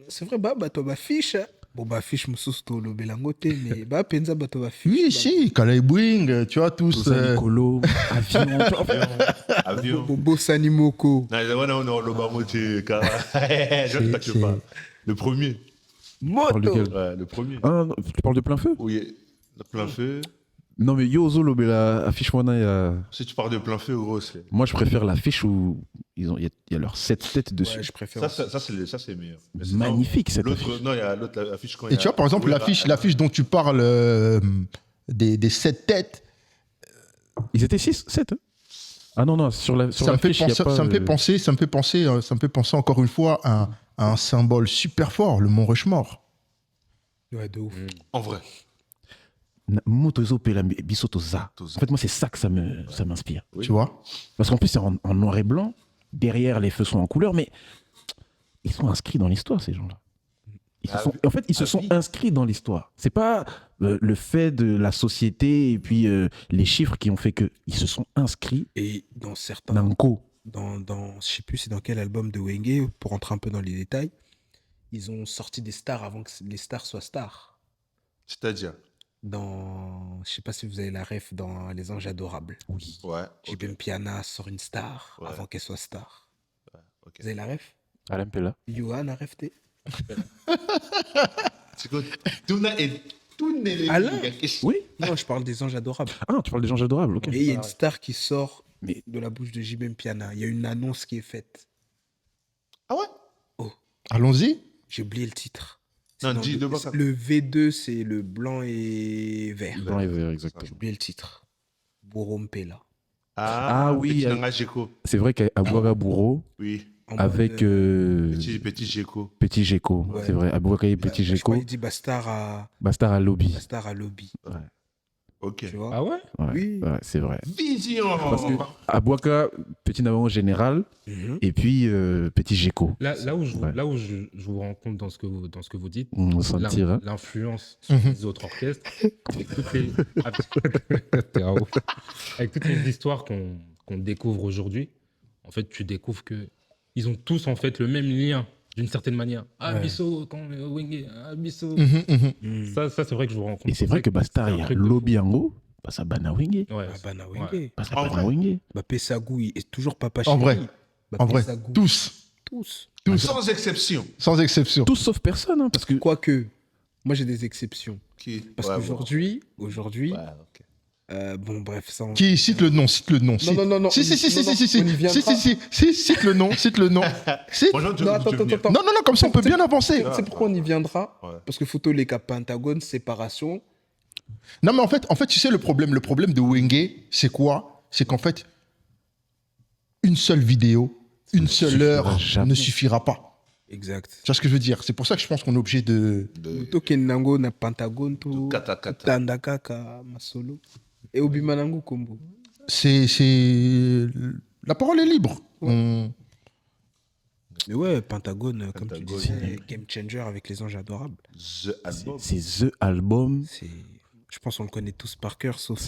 c'est vrai, bah, toi, ma fiche. Bon, bah, fiche, moussosto, le belangote, mais bah, penza, bah, toi, ma fiche. Oui, si, Kalei Bwing, tu vois, tous. Tosa Nicolo, avion. Avion. Bobo Sanimoko. Non, le baroté, car. Je ne t'inquiète pas. Le premier. Parle Moto. duquel Ouais, le premier. Ah, non, tu parles de plein feu? Oui, le plein feu. Non, mais Yozo Lobela, affiche-moi là. Si tu parles de plein feu, gros, c'est. Moi, je préfère l'affiche où il y a leurs 7 têtes dessus. Ouais, je préfère. Ça, c'est meilleur. Mais sinon, Magnifique cette l'autre, affiche. non, il y a l'autre affiche quand il Et y a- tu vois, par exemple, Oui, l'affiche dont tu parles des 7 têtes, Ils étaient 6, 7. Ah non, sur ça me fait l'affiche, il y a penser, pas. ça me fait penser encore une fois à un symbole super fort, le Mont Rushmore. Ouais, de ouf. En vrai. Motozo Pela Bisotoza. Toza. En fait, moi, c'est ça que ça m'inspire. Oui. Tu vois? Parce qu'en plus, c'est en noir et blanc. Derrière, les feux sont en couleur, mais ils sont inscrits dans l'histoire, ces gens-là. En fait, ils se sont inscrits dans l'histoire. C'est pas le fait de la société et puis les chiffres qui ont fait que ils se sont inscrits Et dans certains. dans Je sais plus c'est dans quel album de Wenge, pour rentrer un peu dans les détails, ils ont sorti des stars avant que les stars soient stars. C'est-à-dire. Je sais pas si vous avez la ref dans Les Anges Adorables. Oui. Ouais. JBM Piana sort une star Ouais. avant qu'elle soit star. Ok. Vous avez la ref? Alain Pella. Johan a ref t'es? C'est quoi? Tout n'est les. Alain. Oui. Non, je parle des Anges Adorables. Ah, tu parles des gens adorables, ok. Et il y a une star qui sort Mais- de la bouche de JBM Piana. Il y a une annonce qui est faite. Ah ouais? Allons-y. J'ai oublié le titre. C'est Non, dans dis le- de quoi ça. Le V2, c'est le blanc et vert. Blanc et vert, J'ai exactement. oublié le titre. Borompela. Ah oui, Petit elle- langage Géco. C'est vrai qu'à Ouagabouro, Oui. En avec mode, Petit Géco. Petit Géco, Ouais. c'est vrai. Abouakaye Petit je crois Géco, qu'il dit Bastard à Lobby. Lobby. Ok. Tu vois? Ah ouais? Ouais, Oui. ouais, c'est vrai. Vision. Parce que Abouaka, Petit Navarro général, Mhm. et puis Petit Géco. Là où Ouais. je vous rends compte dans ce que vous dites, On va sentir. Hein. l'influence sur Mhm. les autres orchestres, avec toutes les, T'es un ouf. Avec toutes les histoires qu'on découvre aujourd'hui, en fait, tu découvres que ils ont tous en fait le même lien d'une certaine manière. Ah, Ouais. Bisso, quand Wenge, ah, Bisso. Mhm, mhm. Mhm. Ça c'est vrai que je vous rends compte. Et c'est vrai que Bastard, il y a un truc de fou. Lobby en haut, Bah, ça banne à Wenge. Ouais. Ah, bah, na Ouais. Wenge. Bah, ça En banne vrai. à Wenge. Bah, Pessagou, il est toujours papa En chéri. vrai. Bah, En vrai, Pessagou, tous, tous. Sans exception. sans exception. Tous sauf personne, hein, parce que. Quoique, moi j'ai des exceptions. Qui Parce Ouais, qu'aujourd'hui, bon. aujourd'hui, Ouais, ok. bon, bref, ça. Qui cite le nom, cite le nom. cite. non, Si, si, on y- si, si, non, si, si, on y viendra. si, cite le nom, cite le nom. Cite. Moi, Non, attends. Non, non, non, comme ça on peut bien avancer. C'est pourquoi on y viendra. Ouais. Parce que photo les cas Pentagone, séparation. Non, mais en fait, tu sais, le problème de Wenge, c'est quoi? C'est qu'en fait, une seule vidéo, une seule suffira heure jamais. ne suffira pas. Exact. Tu vois ce que je veux dire? C'est pour ça que je pense qu'on est obligé de. To Kenango na Pentagone, to Kata kata. Tandakaka, Masolo. Et Obimanango Kombo. C'est. La parole est libre. On- Mais ouais, Pentagone, comme tu Pentagone. disais, game changer avec les anges adorables. The album. C'est The Album. Je pense qu'on le connaît tous par cœur, sauf.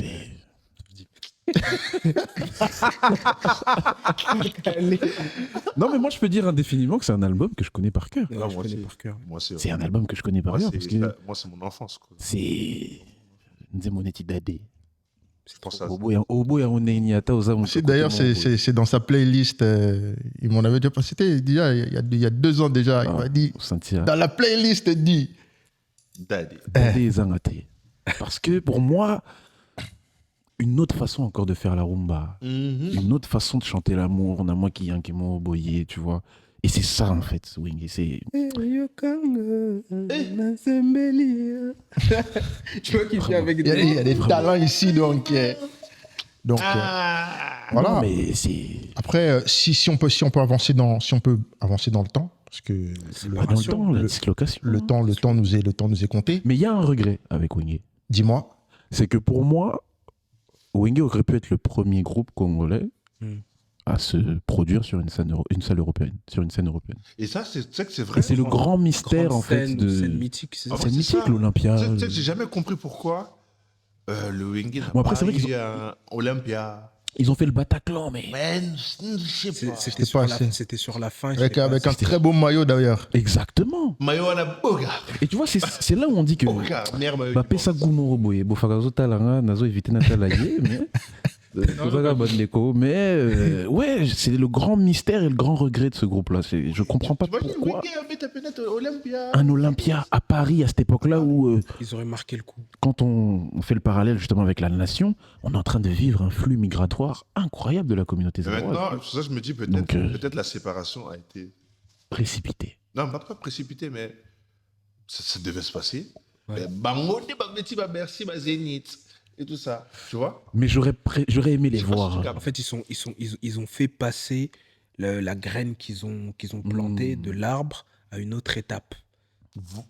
Non, mais moi, je peux dire indéfiniment que c'est un album que je connais par cœur. Ouais, Non, je moi connais aussi. par cœur. Moi, C'est un album que je connais par Moi, cœur. c'est Parce que moi, c'est mon enfance. Quoi. c'est. Nzemoneti Dade. C'est pour ça. Obo ya Oneniata aux C'est d'ailleurs, c'est dans sa playlist. Il m'en avait déjà passé. C'était déjà il y a 2 ans déjà. Il m'a dit Sentir. dans la playlist, il dit. Daddy. Dade Zangate. Parce que pour moi, une autre façon encore de faire la rumba, une autre façon de chanter l'amour, on a moi qui mo boyer, tu vois. Et c'est ça en fait, Wenge. C'est Tu vois qu'il vient avec Il y a des talents ici, donc. Voilà. Non, mais c'est Après, si on peut avancer dans le temps, parce que pas dans le temps, la dislocation. le temps nous est compté. Mais il y a un regret avec Wenge. Dis-moi. C'est que pour moi, Wenge aurait pu être le premier groupe congolais à se produire sur une scène européenne. Et ça, c'est vrai. Et c'est le grand mystère en fait scène, de. scène mythique, c'est ça. En fait, C'est c'est mythique ça. l'Olympia. Tu sais que j'ai jamais compris pourquoi le Wenge n'a Bon, après, pas c'est vrai qu'ils eu un Olympia. Ils ont fait le Bataclan, mais. Man, je sais pas. C'était pas assez. sur la fin. Avec un très beau maillot d'ailleurs. Exactement. Mayo à la boga. Et tu vois, c'est là où on dit que. Boga. Merde, mayo. Bah, pesa gumo boye. Bofagazo talanga, nazo éviter natalaye, mais. Bozaga Bodleko. Mais ouais, c'est le grand mystère et le grand regret de ce groupe-là. Je comprends pas T'imagines, pourquoi Wenge a mis ta pénètre Olympia. un Olympia à Paris à cette époque-là où, Ils auraient marqué le coup. quand on fait le parallèle justement avec la nation, on est en train de vivre un flux migratoire incroyable de la communauté Mais zéroise. maintenant, pour ça, je me dis Donc, peut-être la séparation a été. Précipité. Non, pas précipité, mais ça devait se passer. Ouais. Mais Bango, Babeti, Merci, Zénith et tout ça. Tu vois? Mais j'aurais aimé les Je sais pas si voir. tu captes. En fait, ils ont fait passer la graine qu'ils ont plantée de l'arbre à une autre étape.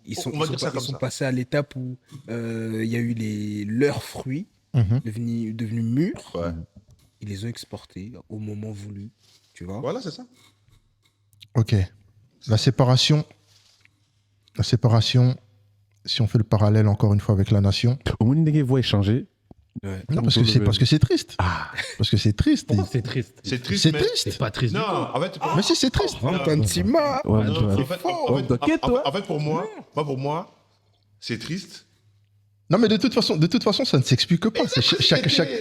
Ils sont, On va dire ça ils comme sont ça. passés à l'étape où il y a eu leurs fruits devenus mûrs. Ouais. Ils les ont exportés au moment voulu. Tu vois? Voilà, c'est ça. Ok. La séparation, si on fait le parallèle encore une fois avec la nation. Au moment où les voix échanger. Ouais. Non, parce que c'est triste. Ah, Parce que c'est triste. Pourquoi c'est triste? C'est triste. C'est mais- triste. C'est pas triste du Non, tout. en fait, Mais si, c'est triste. Fantasima. ouais, non, tu vois. en fait, Oh, t'inquiète, toi. en fait, pour moi, c'est triste. Non, mais de toute façon, ça ne s'explique pas.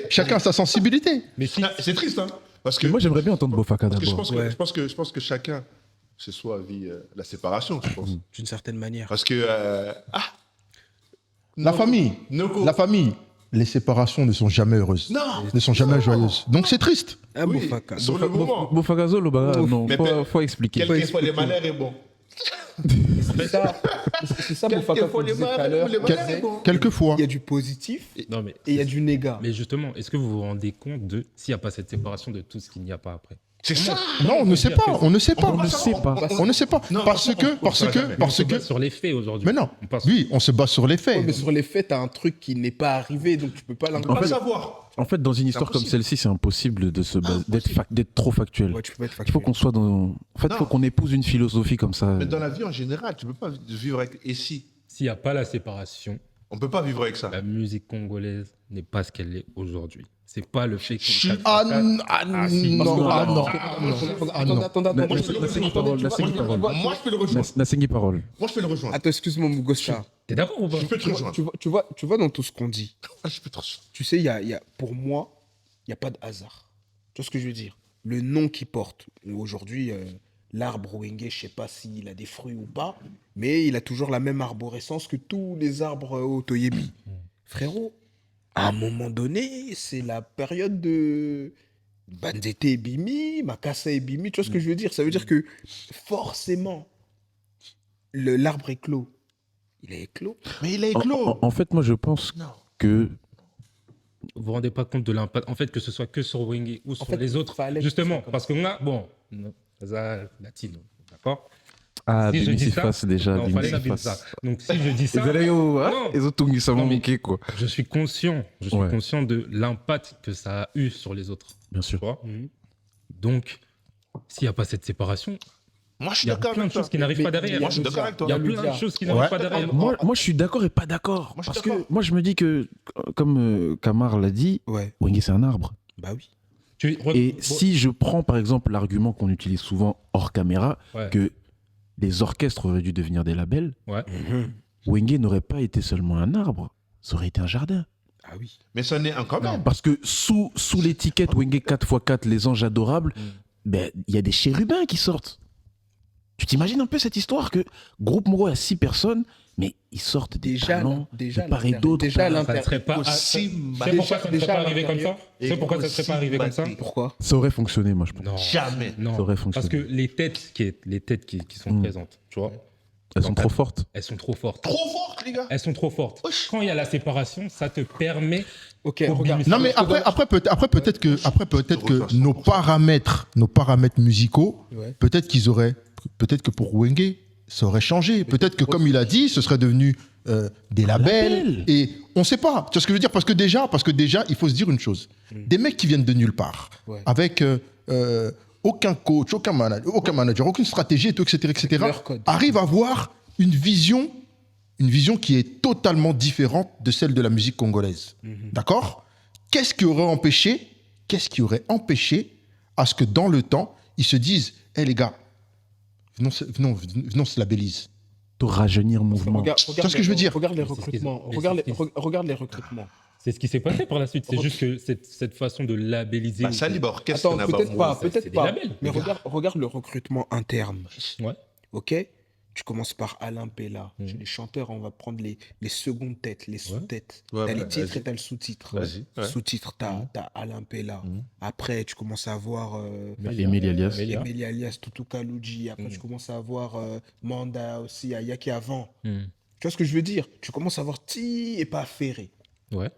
Chacun a sa sensibilité. Mais si, Ah, c'est triste, hein. Parce que Moi, j'aimerais bien entendre Bofaka parce que je d'abord. pense que, Ouais. je pense que chacun, ce soit vit la séparation, je pense. D'une certaine manière. Parce que La famille, les séparations ne sont jamais heureuses. Non. Ne sont jamais joyeuses. Donc c'est triste. Un Oui, beau faca. sur le moment. Bofagazo, le baga, non, Mais faut expliquer. Quel que soit les malheurs est bon. C'est ça, beau faca, qu'on disait tout à l'heure. Quelquefois. Il y a du positif non mais, et il y a du négat. mais justement, est-ce que vous vous rendez compte de s'il n'y a pas cette séparation de tout ce qu'il n'y a pas après? C'est ça. Non, on ne sait pas. On ne sait pas. On ne sait pas. On ne sait pas. Non, Parce on que. base sur les faits aujourd'hui. Mais non. On passe- Oui, on se base sur les Ouais, faits. mais sur les faits, t'as un truc qui n'est pas arrivé, donc tu peux pas On l'inclure. peut pas savoir. En fait, dans une histoire comme impossible. celle-ci, c'est impossible de se baser, Impossible. d'être trop factuel. Ouais, tu peux pas être Il factuel. faut qu'on soit dans. En fait, il faut Non. qu'on épouse une philosophie comme ça. Mais dans la vie en général, tu peux pas vivre avec et si. S'il n'y a pas la séparation, On peut pas vivre avec ça. La musique congolaise n'est pas ce qu'elle est aujourd'hui. C'est pas le fait Si. qu'on... Ah si. non, Attends. Moi, je peux le rejoindre. Nassengi parole. Moi, je peux le rejoindre. Attends, excuse-moi, Mugosta. T'es d'accord ou pas? Je peux te rejoindre. Tu vois dans tout ce qu'on dit, Je peux te rejoindre. tu sais, pour moi, il n'y a pas de hasard. Tu vois ce que je veux dire? Le nom qu'il porte, aujourd'hui, l'arbre Wenge, je sais pas s'il a des fruits ou pas, mais il a toujours la même arborescence que tous les arbres au Toyebi. Frérot, à un moment donné, c'est la période de Banzete et Bimi, Makassa et Bimi, tu vois ce que je veux dire? Ça veut dire que forcément, l'arbre éclos. Il est éclos. Mais il est éclos. En fait, moi, je pense Non. que Vous vous rendez pas compte de l'impact, en fait, que ce soit que sur Wenge ou sur fait, les autres. fallait que Justement, ce soit comme parce que là, bon, ça, latino, d'accord? ah, Si je Bimi dis s'y ça, fasse déjà. non, Bimi fallait s'y la bise fasse. ça. Donc si je dis ça, non. Les autres Tungi, ça Non, mais- manqué, quoi. je suis conscient Ouais. de l'impact que ça a eu sur les autres. Bien Tu sûr. vois? Donc, s'il n'y a pas cette séparation, Moi, je suis il y a d'accord plein de avec toi. choses qui n'arrivent pas derrière. Moi, je suis d'accord avec toi. Il y a le plein dire. de choses qui n'arrivent pas derrière. Moi, je suis d'accord et pas d'accord. Moi, je suis Parce d'accord. que moi, je me dis que, comme Kamar l'a dit, Ouais, Wenge, c'est un arbre. bah oui. Et si je prends par exemple l'argument qu'on utilise souvent hors caméra, Ouais. que les orchestres auraient dû devenir des labels, Ouais. Wenge n'aurait pas été seulement un arbre, ça aurait été un jardin. Ah oui. Mais ça n'est un quand même. Parce que sous l'étiquette Wenge 4x4, les anges adorables, ben, il y a des chérubins qui sortent. Tu t'imagines un peu cette histoire que Groupe Moro a 6 personnes, mais ils sortent des talents de part et d'autre. déjà à Ça ne l'intérieur. serait pas. Aussi C'est pourquoi ça ne serait déjà pas à arrivé comme ça? l'intérieur. C'est pourquoi ça ne serait pas arrivé comme ça? Pourquoi? Ça aurait fonctionné, moi, je pense. Non. Jamais. Non. Ça aurait fonctionné. Parce que les têtes qui sont présentes, tu vois, Elles sont trop fortes. elles sont trop fortes. Trop fort, les gars. Elles sont trop fortes. Quand il y a la séparation, ça te permet. Ok, Pour regarde. Bimi. Non, mais après peut-être que nos paramètres musicaux, Ouais. peut-être que pour Wenge, ça aurait changé. Peut-être que, comme il a dit, ce serait devenu des labels. label. Et on ne sait pas. Tu vois ce que je veux dire? Parce que déjà, il faut se dire une chose. Des mecs qui viennent de nulle part, Ouais. avec aucun coach, aucun manager, aucune stratégie, et tout, etc., leur code. arrivent à avoir une vision qui est totalement différente de celle de la musique congolaise. D'accord? Qu'est-ce qui aurait empêché à ce que dans le temps, ils se disent, hé les gars, venons se labelliser. Pour rajeunir mouvement. Regarde vois ce que je veux dire? Regarde les Mais c'est ce recrutements. qu'ils- Regarde les recrutements. C'est ce qui s'est passé par la suite. C'est juste que cette façon de labelliser. Bah, ça libre orchestre, Attends, n'a pas peut-être pas, c'est peut-être des pas. labels, Mais les gars. regarde le recrutement interne. Ouais. Ok? Tu commences par Alain Pella. Chez les chanteurs, on va prendre les secondes têtes, les sous-têtes. Ouais, T'as les bah, titres vas-y. et t'as le sous-titre. Vas-y, ouais. Sous-titre, t'as Alain Pella. Après, tu commences à avoir Emile Alias. Mélia. Emily alias Tutu Kaluji. Après, tu commences à avoir Manda aussi, Yaki avant. Mm. Tu vois ce que je veux dire? Tu commences à avoir Ti et pas Ferré. Ouais.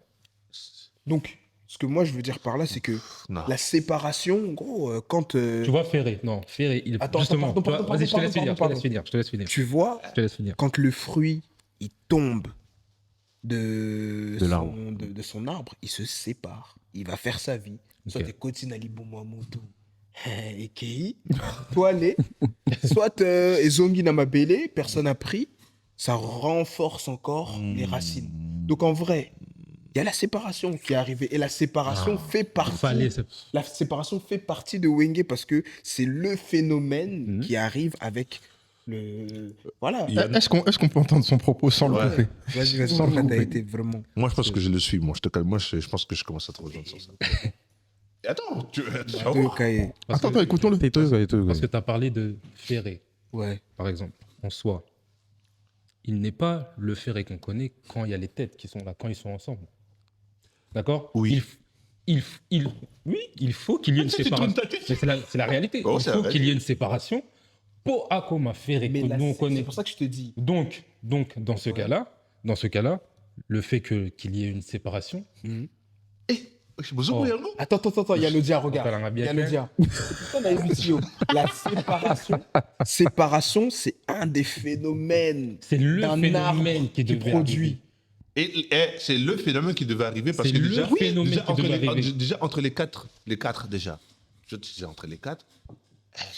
Donc, ce que moi je veux dire par là, c'est que Non. la séparation, gros, quand Tu vois Ferré. Non, Ferré, il Attends, justement. pardon, tu vois, pardon, vas-y, je te laisse pardon, finir. pardon. Je te laisse finir. tu vois, Je te laisse finir. quand le fruit il tombe de l'arbre. de son arbre, il se sépare. Il va faire sa vie. Soit Ok. des Kotinali Boumouamoutou et Kei, toi les, soit Ezongi Namabele, personne n'a pris. Ça renforce encore les racines. Donc en vrai, il y a la séparation qui est arrivée. Et la séparation fait partie. Fallait. La séparation fait partie de Wenge parce que c'est le phénomène qui arrive avec le. Voilà. Est-ce qu'on peut entendre son propos sans le couper? Vas-y, Sans le t'as couper. été vraiment. Moi, je pense que je le suis. Moi, je te calme. Moi, je pense que je commence à te rejoindre sur ça. Et attends, tu vas Deux voir. cahiers. Attends, écoutons-le. Parce que tu as parlé de Ferré, Ouais. par exemple, en soi. Il n'est pas le Ferré qu'on connaît quand il y a les têtes qui sont là, quand ils sont ensemble. D'accord? Oui. Oui, il faut qu'il y ait une Tu tournes séparation. ta tête. Mais c'est la réalité. Oh, Il c'est la faut réalité. qu'il y ait une séparation pour Akoma Ferré Mais que là, nous on c'est connaît. pour ça que je te dis. Donc dans ce cas-là, le fait qu'il y ait une séparation, Eh, je me souviens, Yango. Attends, il y a le dia, regarde. Attends, Il y a le dia. La séparation, c'est un des phénomènes c'est le d'un phénomène arbre qui devait produit. Et c'est le phénomène qui devait arriver parce C'est que le déjà, phénomène déjà, qui entre devait les, arriver. déjà entre les quatre déjà. Je te disais entre les quatre,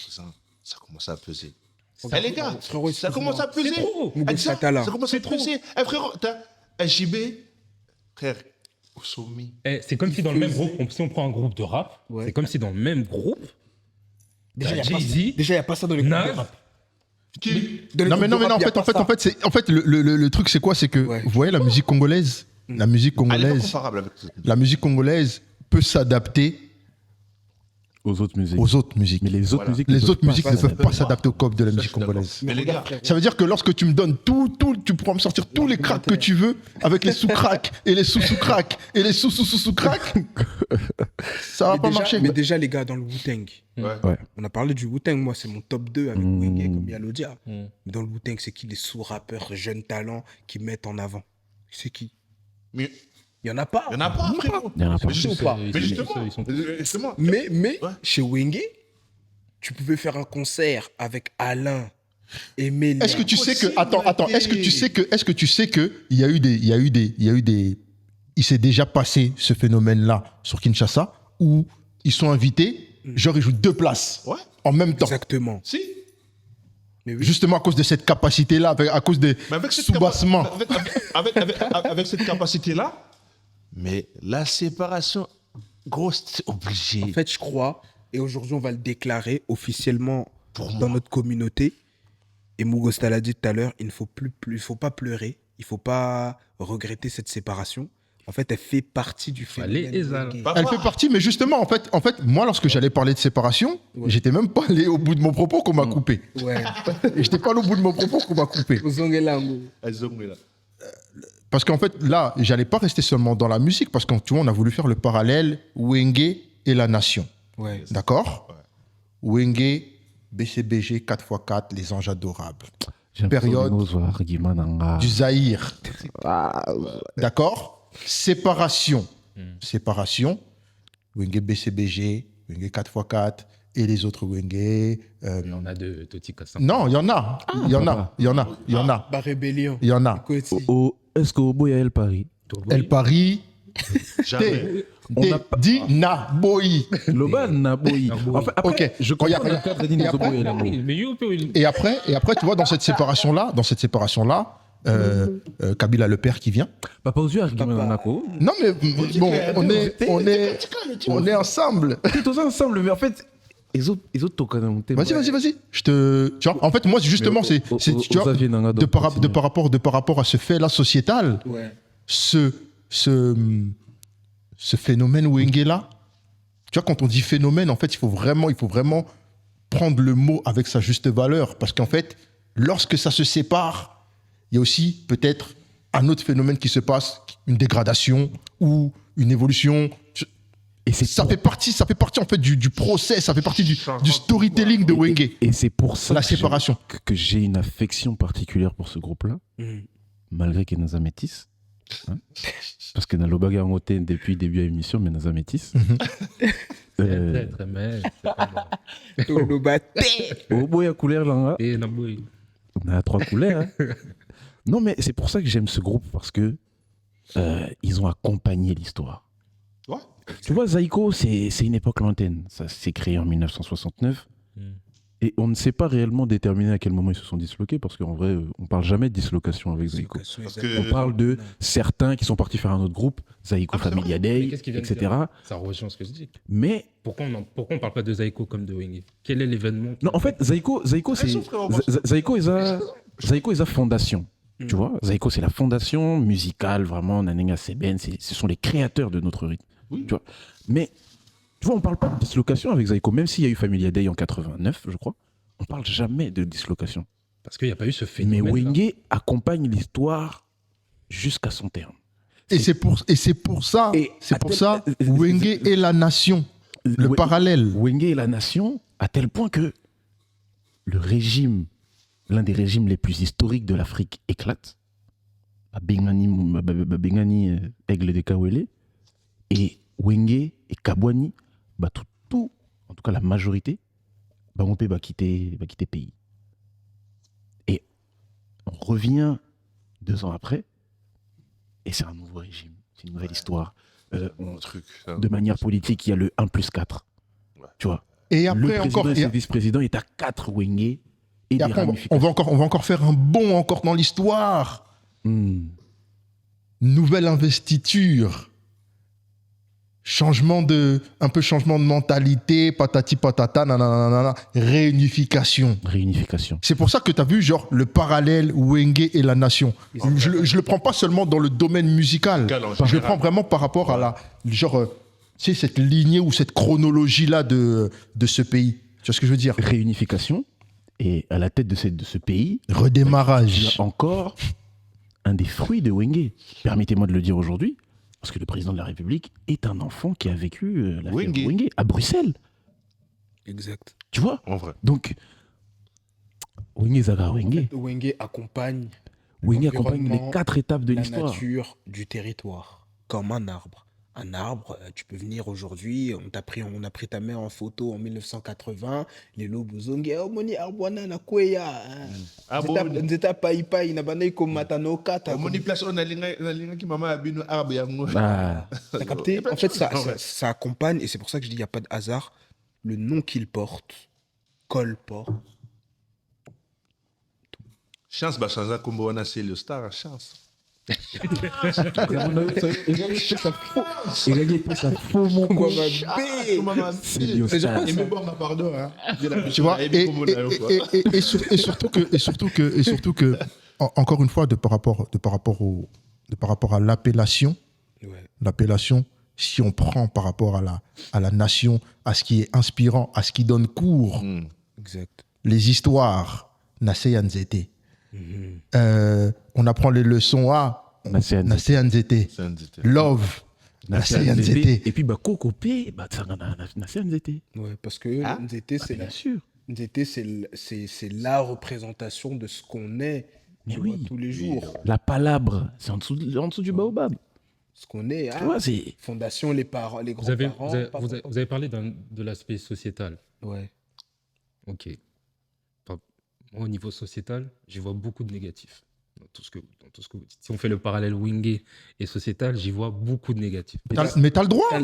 cousin, ça commence à peser. Regarde, les gars, frérot, ça excuse-moi. commence à peser. C'est trop. Mugo Ah, ça, Satala. ça commence à peser. Eh, frérot, SJB, frère, au sommet. C'est comme si dans le même groupe, si on prend un groupe de rap, Ouais. c'est comme si dans le même groupe, Déjà, il Jay-Z, n'y a pas ça dans les groupes Nas, de rap. Qui Dans les Non, mais groupes non, de mais rap, non, y a pas ça. en fait, le truc, c'est quoi? C'est que, Ouais. vous voyez, la musique congolaise, la musique Elle n'est pas congolaise, comparable avec ça. la musique congolaise peut s'adapter Aux autres musiques. aux autres musiques. Mais les autres Voilà. musiques, Les autres musiques ne peuvent pas s'adapter. s'adapter au code de la Ça, musique je suis d'accord. congolaise. Mais les gars, Ça veut dire que lorsque tu me donnes tout, tu pourras me sortir tous les cracks que tu veux, avec les sous-cracks et les sous-sous-cracks et les sous-sous-sous-cracks, ça va Mais pas déjà, marcher. mais déjà, les gars, dans le Wu-Tang, ouais. on a parlé du Wu-Tang. Moi, c'est mon top 2 avec Wenge comme Yalodia. Mm. Mais dans le Wu-Tang, c'est qui les sous-rappeurs jeunes talents qui mettent en avant? C'est qui? Mais Il n'y en a pas. il n'y en a pas, frérot. Il y en a pas. Mais Ils sont pas. Mais justement, justement. Mais Ouais. chez Wenge, tu pouvais faire un concert avec Alain et Mélia. Est-ce que tu sais que, Impossible, attends, est-ce que tu sais que il s'est déjà passé ce phénomène-là sur Kinshasa où ils sont invités, genre ils jouent 2 places Ouais. en même temps. Exactement. Si. Mais oui. Justement à cause de cette capacité-là, à cause des Mais avec cette sous-bassements. avec cette capacité-là, mais la séparation, gros, c'est obligé. En fait, je crois, et aujourd'hui, on va le déclarer officiellement Pour dans moi. notre communauté. Et Mugosta l'a dit tout à l'heure, il ne faut pas pleurer, il ne faut pas regretter cette séparation. En fait, elle fait partie du Allez, phénomène. Ezal. Wenge. Elle fait partie, mais justement, en fait, moi, lorsque j'allais parler de séparation, Ouais. j'étais même pas allé au bout de mon propos qu'on m'a coupé. Ouais. Et j'étais pas allé au bout de mon propos qu'on m'a coupé. Ozongelango. Elles ont mis là. Parce qu'en fait, là, j'allais pas rester seulement dans la musique, parce que tu vois, on a voulu faire le parallèle Wenge et la nation. Ouais. D'accord? Wenge, BCBG, 4x4, les anges adorables. Période du Zaïre. D'accord? Séparation. Séparation. Wenge, BCBG, Wenge 4x4 et les autres Wenge. il y en a de Toti Kassan. Non, il y en a. Il y en a. Il y en a. Il y en a. Bah, rébellion. Il y en a. Koti. Est-ce qu'au bout, il y a El Paris El Paris. Jamais. Dit Naboyi. Loba Naboyi. En fait, après, Ok. je comprends Regarde, le cadre et d'Inès après- Oboye, là, bon. Mais Youpo, Et après, tu vois, dans cette séparation-là, Kabila le père qui vient. Papa aux yeux, Argument Papa. Nako. Non, mais bon, on est ensemble. On est tous ensemble, mais en fait, les autres Tokanamouté. Vas-y. Tu vois, en fait, moi, justement, c'est tu vois, de par rapport à ce fait-là sociétal, Ouais. ce phénomène Wenge-là, tu vois, quand on dit phénomène, en fait, il faut vraiment prendre le mot avec sa juste valeur. Parce qu'en fait, lorsque ça se sépare, il y a aussi peut-être un autre phénomène qui se passe, une dégradation ou une évolution. Et c'est Ça fait partie en fait du process, ça fait partie du storytelling de Wenge. Et c'est pour ça La que j'ai- séparation. que j'ai une affection particulière pour ce groupe-là, Mm. malgré qu'il y ait Naza Métis. Hein. Parce que dans le bagarre monté depuis le début de l'émission, mais Naza Métis. peut-être, mais c'est pas moi. Toloba. Au bout, il y a couleur là. Et Naboui. On a 3 couleurs. Hein. Non, mais c'est pour ça que j'aime ce groupe, parce que ils ont accompagné l'histoire. Ouais. Tu vois, Zaïko, c'est une époque lointaine. Ça s'est créé en 1969. Mm. Et on ne sait pas réellement déterminer à quel moment ils se sont disloqués, parce qu'en vrai, on parle jamais de dislocation avec Zaïko. Parce que- On parle de certains qui sont partis faire un autre groupe, Zaïko Ah, c'est Familia Mais Day, qu'est-ce qu'il vient de etc. dire Ça rejoint ce que je dis. Mais, Pourquoi on parle pas de Zaïko comme de Wenge? Quel est l'événement non, en fait, Zaïko, c'est. sont frères, Zaïko, ils ont fondation. Tu vois, Zaïko, c'est la fondation musicale, vraiment, Nanenga Seben, ce sont les créateurs de notre rythme. Oui. Tu vois. Mais, tu vois, on parle pas de dislocation avec Zaïko, même s'il y a eu Familia Day en 89, je crois, on parle jamais de dislocation. Parce qu'il n'y a pas eu ce Mais phénomène. Wenge accompagne l'histoire jusqu'à son terme. Et c'est pour ça, Et Wenge et la nation, le parallèle. Wenge et la nation, à tel point que le régime, l'un des régimes les plus historiques de l'Afrique éclate. Bengani, Aigle de Kawele, et Wenge et Kabwani, tout, en tout cas la majorité, on peut quitter le pays. Et on revient 2 ans après, et c'est un nouveau régime, c'est une nouvelle histoire. Truc. ça. De manière politique, il y a le 1+4. Ouais. Tu vois, Et le après président encore, et ses vice-présidents est à 4 Wenge et des après, on ramifications. va encore faire un bond encore dans l'histoire. Hmm. nouvelle investiture, un peu changement de mentalité, patati patata, nanana, réunification. Réunification. C'est pour ça que tu as vu genre le parallèle Wenge et la nation. Je le prends pas seulement dans le domaine musical. Je le prends vraiment par rapport à la genre tu sais, cette lignée ou cette chronologie là de ce pays. Tu vois ce que je veux dire? Réunification. Et à la tête de ce pays, Redémarrage. il y a encore un des fruits de Wenge. Permettez-moi de le dire aujourd'hui, parce que le président de la République est un enfant qui a vécu la fête de Wenge à Bruxelles. Exact. Tu vois? En vrai. Donc, Wenge Zaga Wenge. Wenge accompagne Wenge accompagne les l'environnement, 4 étapes de la l'histoire. nature du territoire, comme un arbre. Un arbre, tu peux venir aujourd'hui, on a pris ta mère en photo en 1980, les lobuzonge, oh moni arbwana na kweya. Ah bon, Nzeta pai pai na bana iko matano kata. Au moni place on a linga qui maman a bino arbre yango. Ah, T'as capté? En fait, ça accompagne, et c'est pour ça que je dis il n'y a pas de hasard. Le nom qu'il porte, Colport. Chance Bachanza Kombo wana c'est le star chance. Tu vois, et surtout que, encore une fois, de par rapport à l'appellation, l'appellation, si on prend par rapport à la nation, à ce qui est inspirant, à ce qui donne cours, Exact. les histoires, Naseya Nzete. On apprend les leçons à Naseya Nzete. Love, Naseya Nzete. Et puis, Koko P, Naseya Nzete. Ouais, parce que Nzete, c'est Bien sûr. Nzete, c'est la représentation de ce qu'on est tous les jours. La palabre, c'est en dessous du baobab. Ce qu'on est, Tu vois, c'est... fondation, les parents, les grands-parents. Vous avez parlé de l'aspect sociétal. Ouais. Ok. Moi, au niveau sociétal, j'y vois beaucoup de négatifs. Dans tout ce que vous dites. Si on fait le parallèle Wenge et sociétal, j'y vois beaucoup de négatifs. Mais t'as le droit. T'as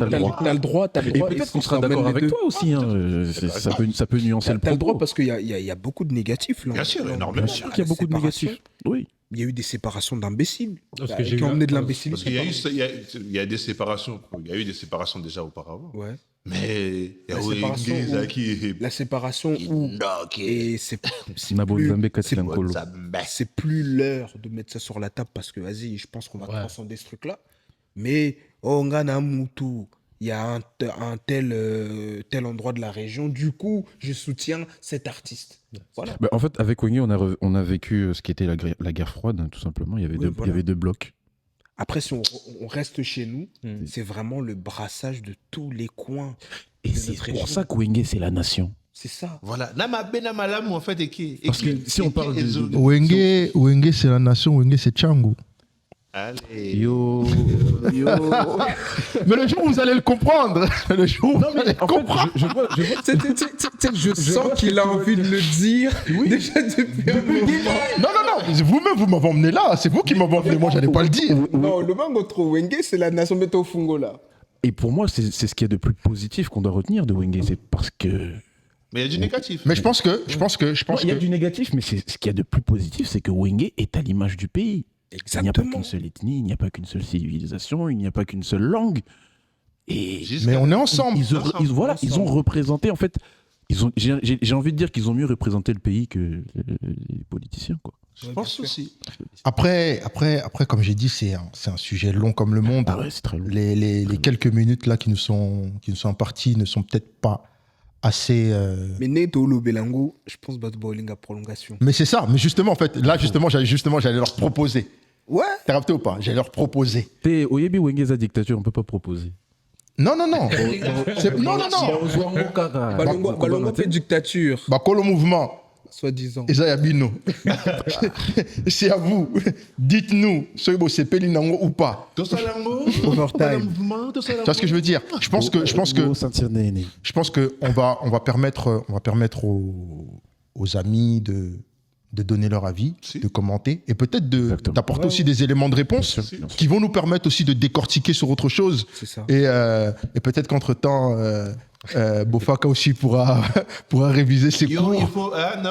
le droit. Et peut-être qu'on sera d'accord avec toi aussi. Hein. Ça peut nuancer le T'as le propos. droit parce qu'il y a beaucoup de négatifs. Là. Bien sûr, énormément. Bien sûr qu'il y a beaucoup de négatifs. Oui. Il y a eu des séparations d'imbéciles. Parce que j'ai Qui eu ont emmené de un- l'imbécilité. Parce qu'il y a des séparations. Il y a eu des séparations déjà auparavant. Ouais. Mais il y a La Wenge, séparation où- Zaki. La séparation où. Et c'est Nabo plus- Nzambe Katilankolo. c'est plus l'heure de mettre ça sur la table parce que, vas-y, je pense qu'on va transcender ce truc-là. Mais, oh, Ngana Moutou, il y a un tel endroit de la région, du coup, je soutiens cet artiste. Voilà. En fait, avec Wenge, on a vécu ce qui était la guerre froide, hein, tout simplement. Il y avait, Oui, il y avait deux blocs. Après, si on reste chez nous, Mm. c'est vraiment le brassage de tous les coins. Et de c'est notre pour région. ça que Wenge, c'est la nation. C'est ça. Voilà. Nama bena malamu en fait et qui. Parce que si on parle de- Wenge, c'est la nation. Wenge, c'est Tchangou. Allez. Yo. Mais le jour où vous allez le comprendre, le jour où vous allez le En fait, comprendre. je vois... Je sens qu'il a envie de le dire déjà depuis un moment. Non, vous-même, vous m'avez emmené là. C'est vous qui m'avez emmené. Moi, j'allais pas le dire. Non, le mango trop Wenge, c'est la nation Beto Fungo là. Et pour moi, c'est ce qu'il y a de plus positif qu'on doit retenir de Wenge. C'est parce que... Mais il y a du négatif. Mais je pense que, Il y a du négatif, mais ce qu'il y a de plus positif, c'est que Wenge est à l'image du pays. Il n'y a pas qu'une seule ethnie, il n'y a pas qu'une seule civilisation, il n'y a pas qu'une seule langue. Et Mais on est ensemble. ils ont représenté, en fait, j'ai envie de dire qu'ils ont mieux représenté le pays que les politiciens, quoi. Je pense aussi. Après, comme j'ai dit, c'est un sujet long comme le monde. Ah ouais, c'est très long. Les quelques minutes là qui nous sont imparties ne sont peut-être pas assez. Mais Neto Belango, je pense Bad Bowling à prolongation. Mais c'est ça. Mais justement, en fait, là, j'allais leur proposer. Ouais. T'as capté ou pas? J'allais leur proposer. Oyebi Wenge sa dictature, on peut pas proposer. Non. Non. Non. Balongo fait dictature, Bakolo mouvement. soi-disant. Eza ya bino. C'est à vous. Dites-nous, soyez beau, c'est Pelinango ou pas. Overtime. Tu vois ce que je veux dire? Je pense que on va permettre aux amis de donner leur avis, de commenter et peut-être d'apporter aussi des éléments de réponse qui vont nous permettre aussi de décortiquer sur autre chose. C'est ça. Et peut-être qu'entre-temps, Bofaka aussi pourra réviser ses cours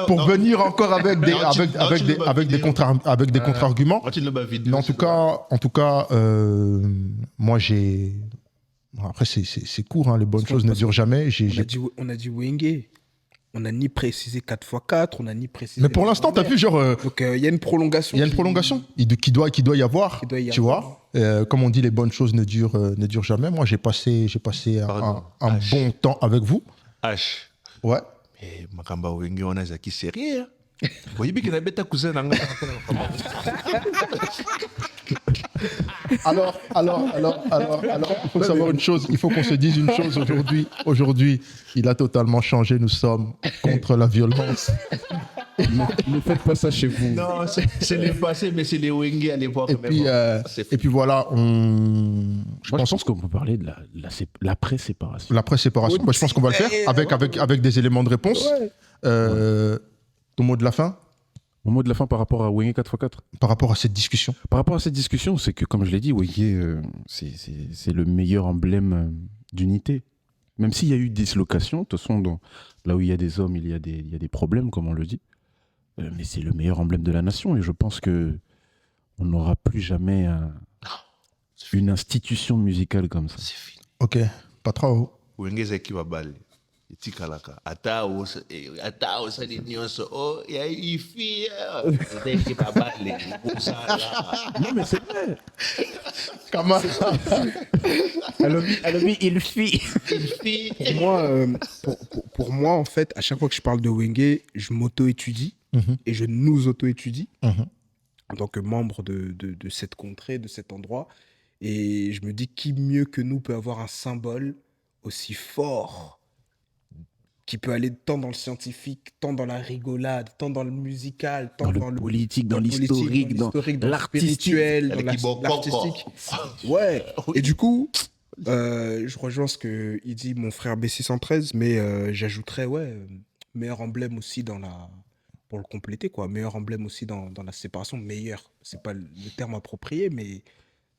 pour venir encore avec des contre-arguments. Mais en tout cas, moi j'ai. Après c'est court, hein, les bonnes choses ne durent jamais. On a dit Wenge. On n'a ni précisé 4x4, on n'a ni précisé. Mais pour l'instant, t'as vu, genre. Donc, il y a une prolongation. Il y a une prolongation qui doit y avoir. Tu vois, comme on dit, les bonnes choses ne durent jamais. Moi, j'ai passé un bon temps avec vous. H. Ouais. Mais Makamba Wenge, on a Zaki sérieux. Vous voyez bien qu'il a bête à cousin. Alors, il faut savoir une chose, il faut qu'on se dise une chose aujourd'hui. Aujourd'hui, il a totalement changé. Nous sommes contre la violence. Ne faites pas ça chez vous. Non, c'est le passé, mais c'est les Wenge à l'époque. Et puis voilà, Je pense qu'on peut parler de l'après-séparation. L'après-séparation, je pense qu'on va le faire avec des éléments de réponse. Ton mot de la fin? Mon mot de la fin par rapport à Wenge 4x4. Par rapport à cette discussion. Par rapport à cette discussion, c'est que, comme je l'ai dit, Wenge, c'est le meilleur emblème d'unité. Même s'il y a eu dislocation, de toute façon, là où il y a des hommes, il y a des problèmes, comme on le dit. Mais c'est le meilleur emblème de la nation. Et je pense qu'on n'aura plus jamais une institution musicale comme ça. C'est fini. Ok, pas trop. Wenge Zaki va baler. Tikalaka. Atao sa nyonso. Oh, il y a une fille. Zaki va baler. Non, mais c'est vrai. Comment Elle a mis il fit. Pour moi, en fait, à chaque fois que je parle de Wenge, je m'auto-étudie et je nous auto-étudie en tant que membre de cette contrée, de cet endroit. Et je me dis, qui mieux que nous peut avoir un symbole aussi fort qui peut aller tant dans le scientifique, tant dans la rigolade, tant dans le musical, tant dans le politique, dans l'historique, dans l'artistique, dans l'artistique. Ouais. Et du coup, je rejoins ce que il dit mon frère B613, mais j'ajouterais meilleur emblème aussi pour le compléter quoi, meilleur emblème aussi dans la séparation. Meilleur, c'est pas le terme approprié, mais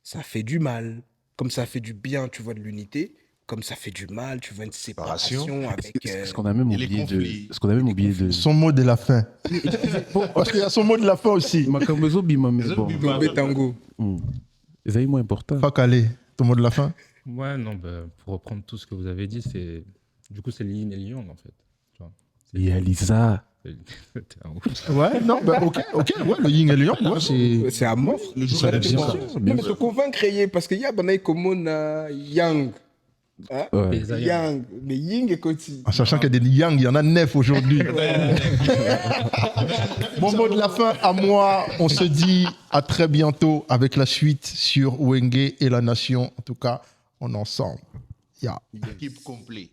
ça fait du mal, comme ça fait du bien, tu vois, de l'unité. Comme ça fait du mal, tu vois, une séparation avec... Ce qu'on a même oublié de... Son mot de la fin. Parce qu'il y a son mot de la fin aussi. Makambezo bima mais bon. Tango. Les amis moins importants. Fakale, ton mot de la fin. Ouais, non, pour reprendre tout ce que vous avez dit, du coup, c'est le yin et le yang, en fait. Tu vois. Et Alisa. Ouais, non, ok, ouais, le yin et le yang, ouais, c'est à mort. Le jour de bien sûr. Non, mais te convaincre, parce qu'il y a Banaï Komon Yang. Hein? Ouais. Yang, mais Ying et Koti. En sachant qu'il y a des Yang, il y en a 9 aujourd'hui. Mon mot de la fin à moi, on se dit à très bientôt avec la suite sur Wenge et la nation. En tout cas, on est ensemble. Équipe complète.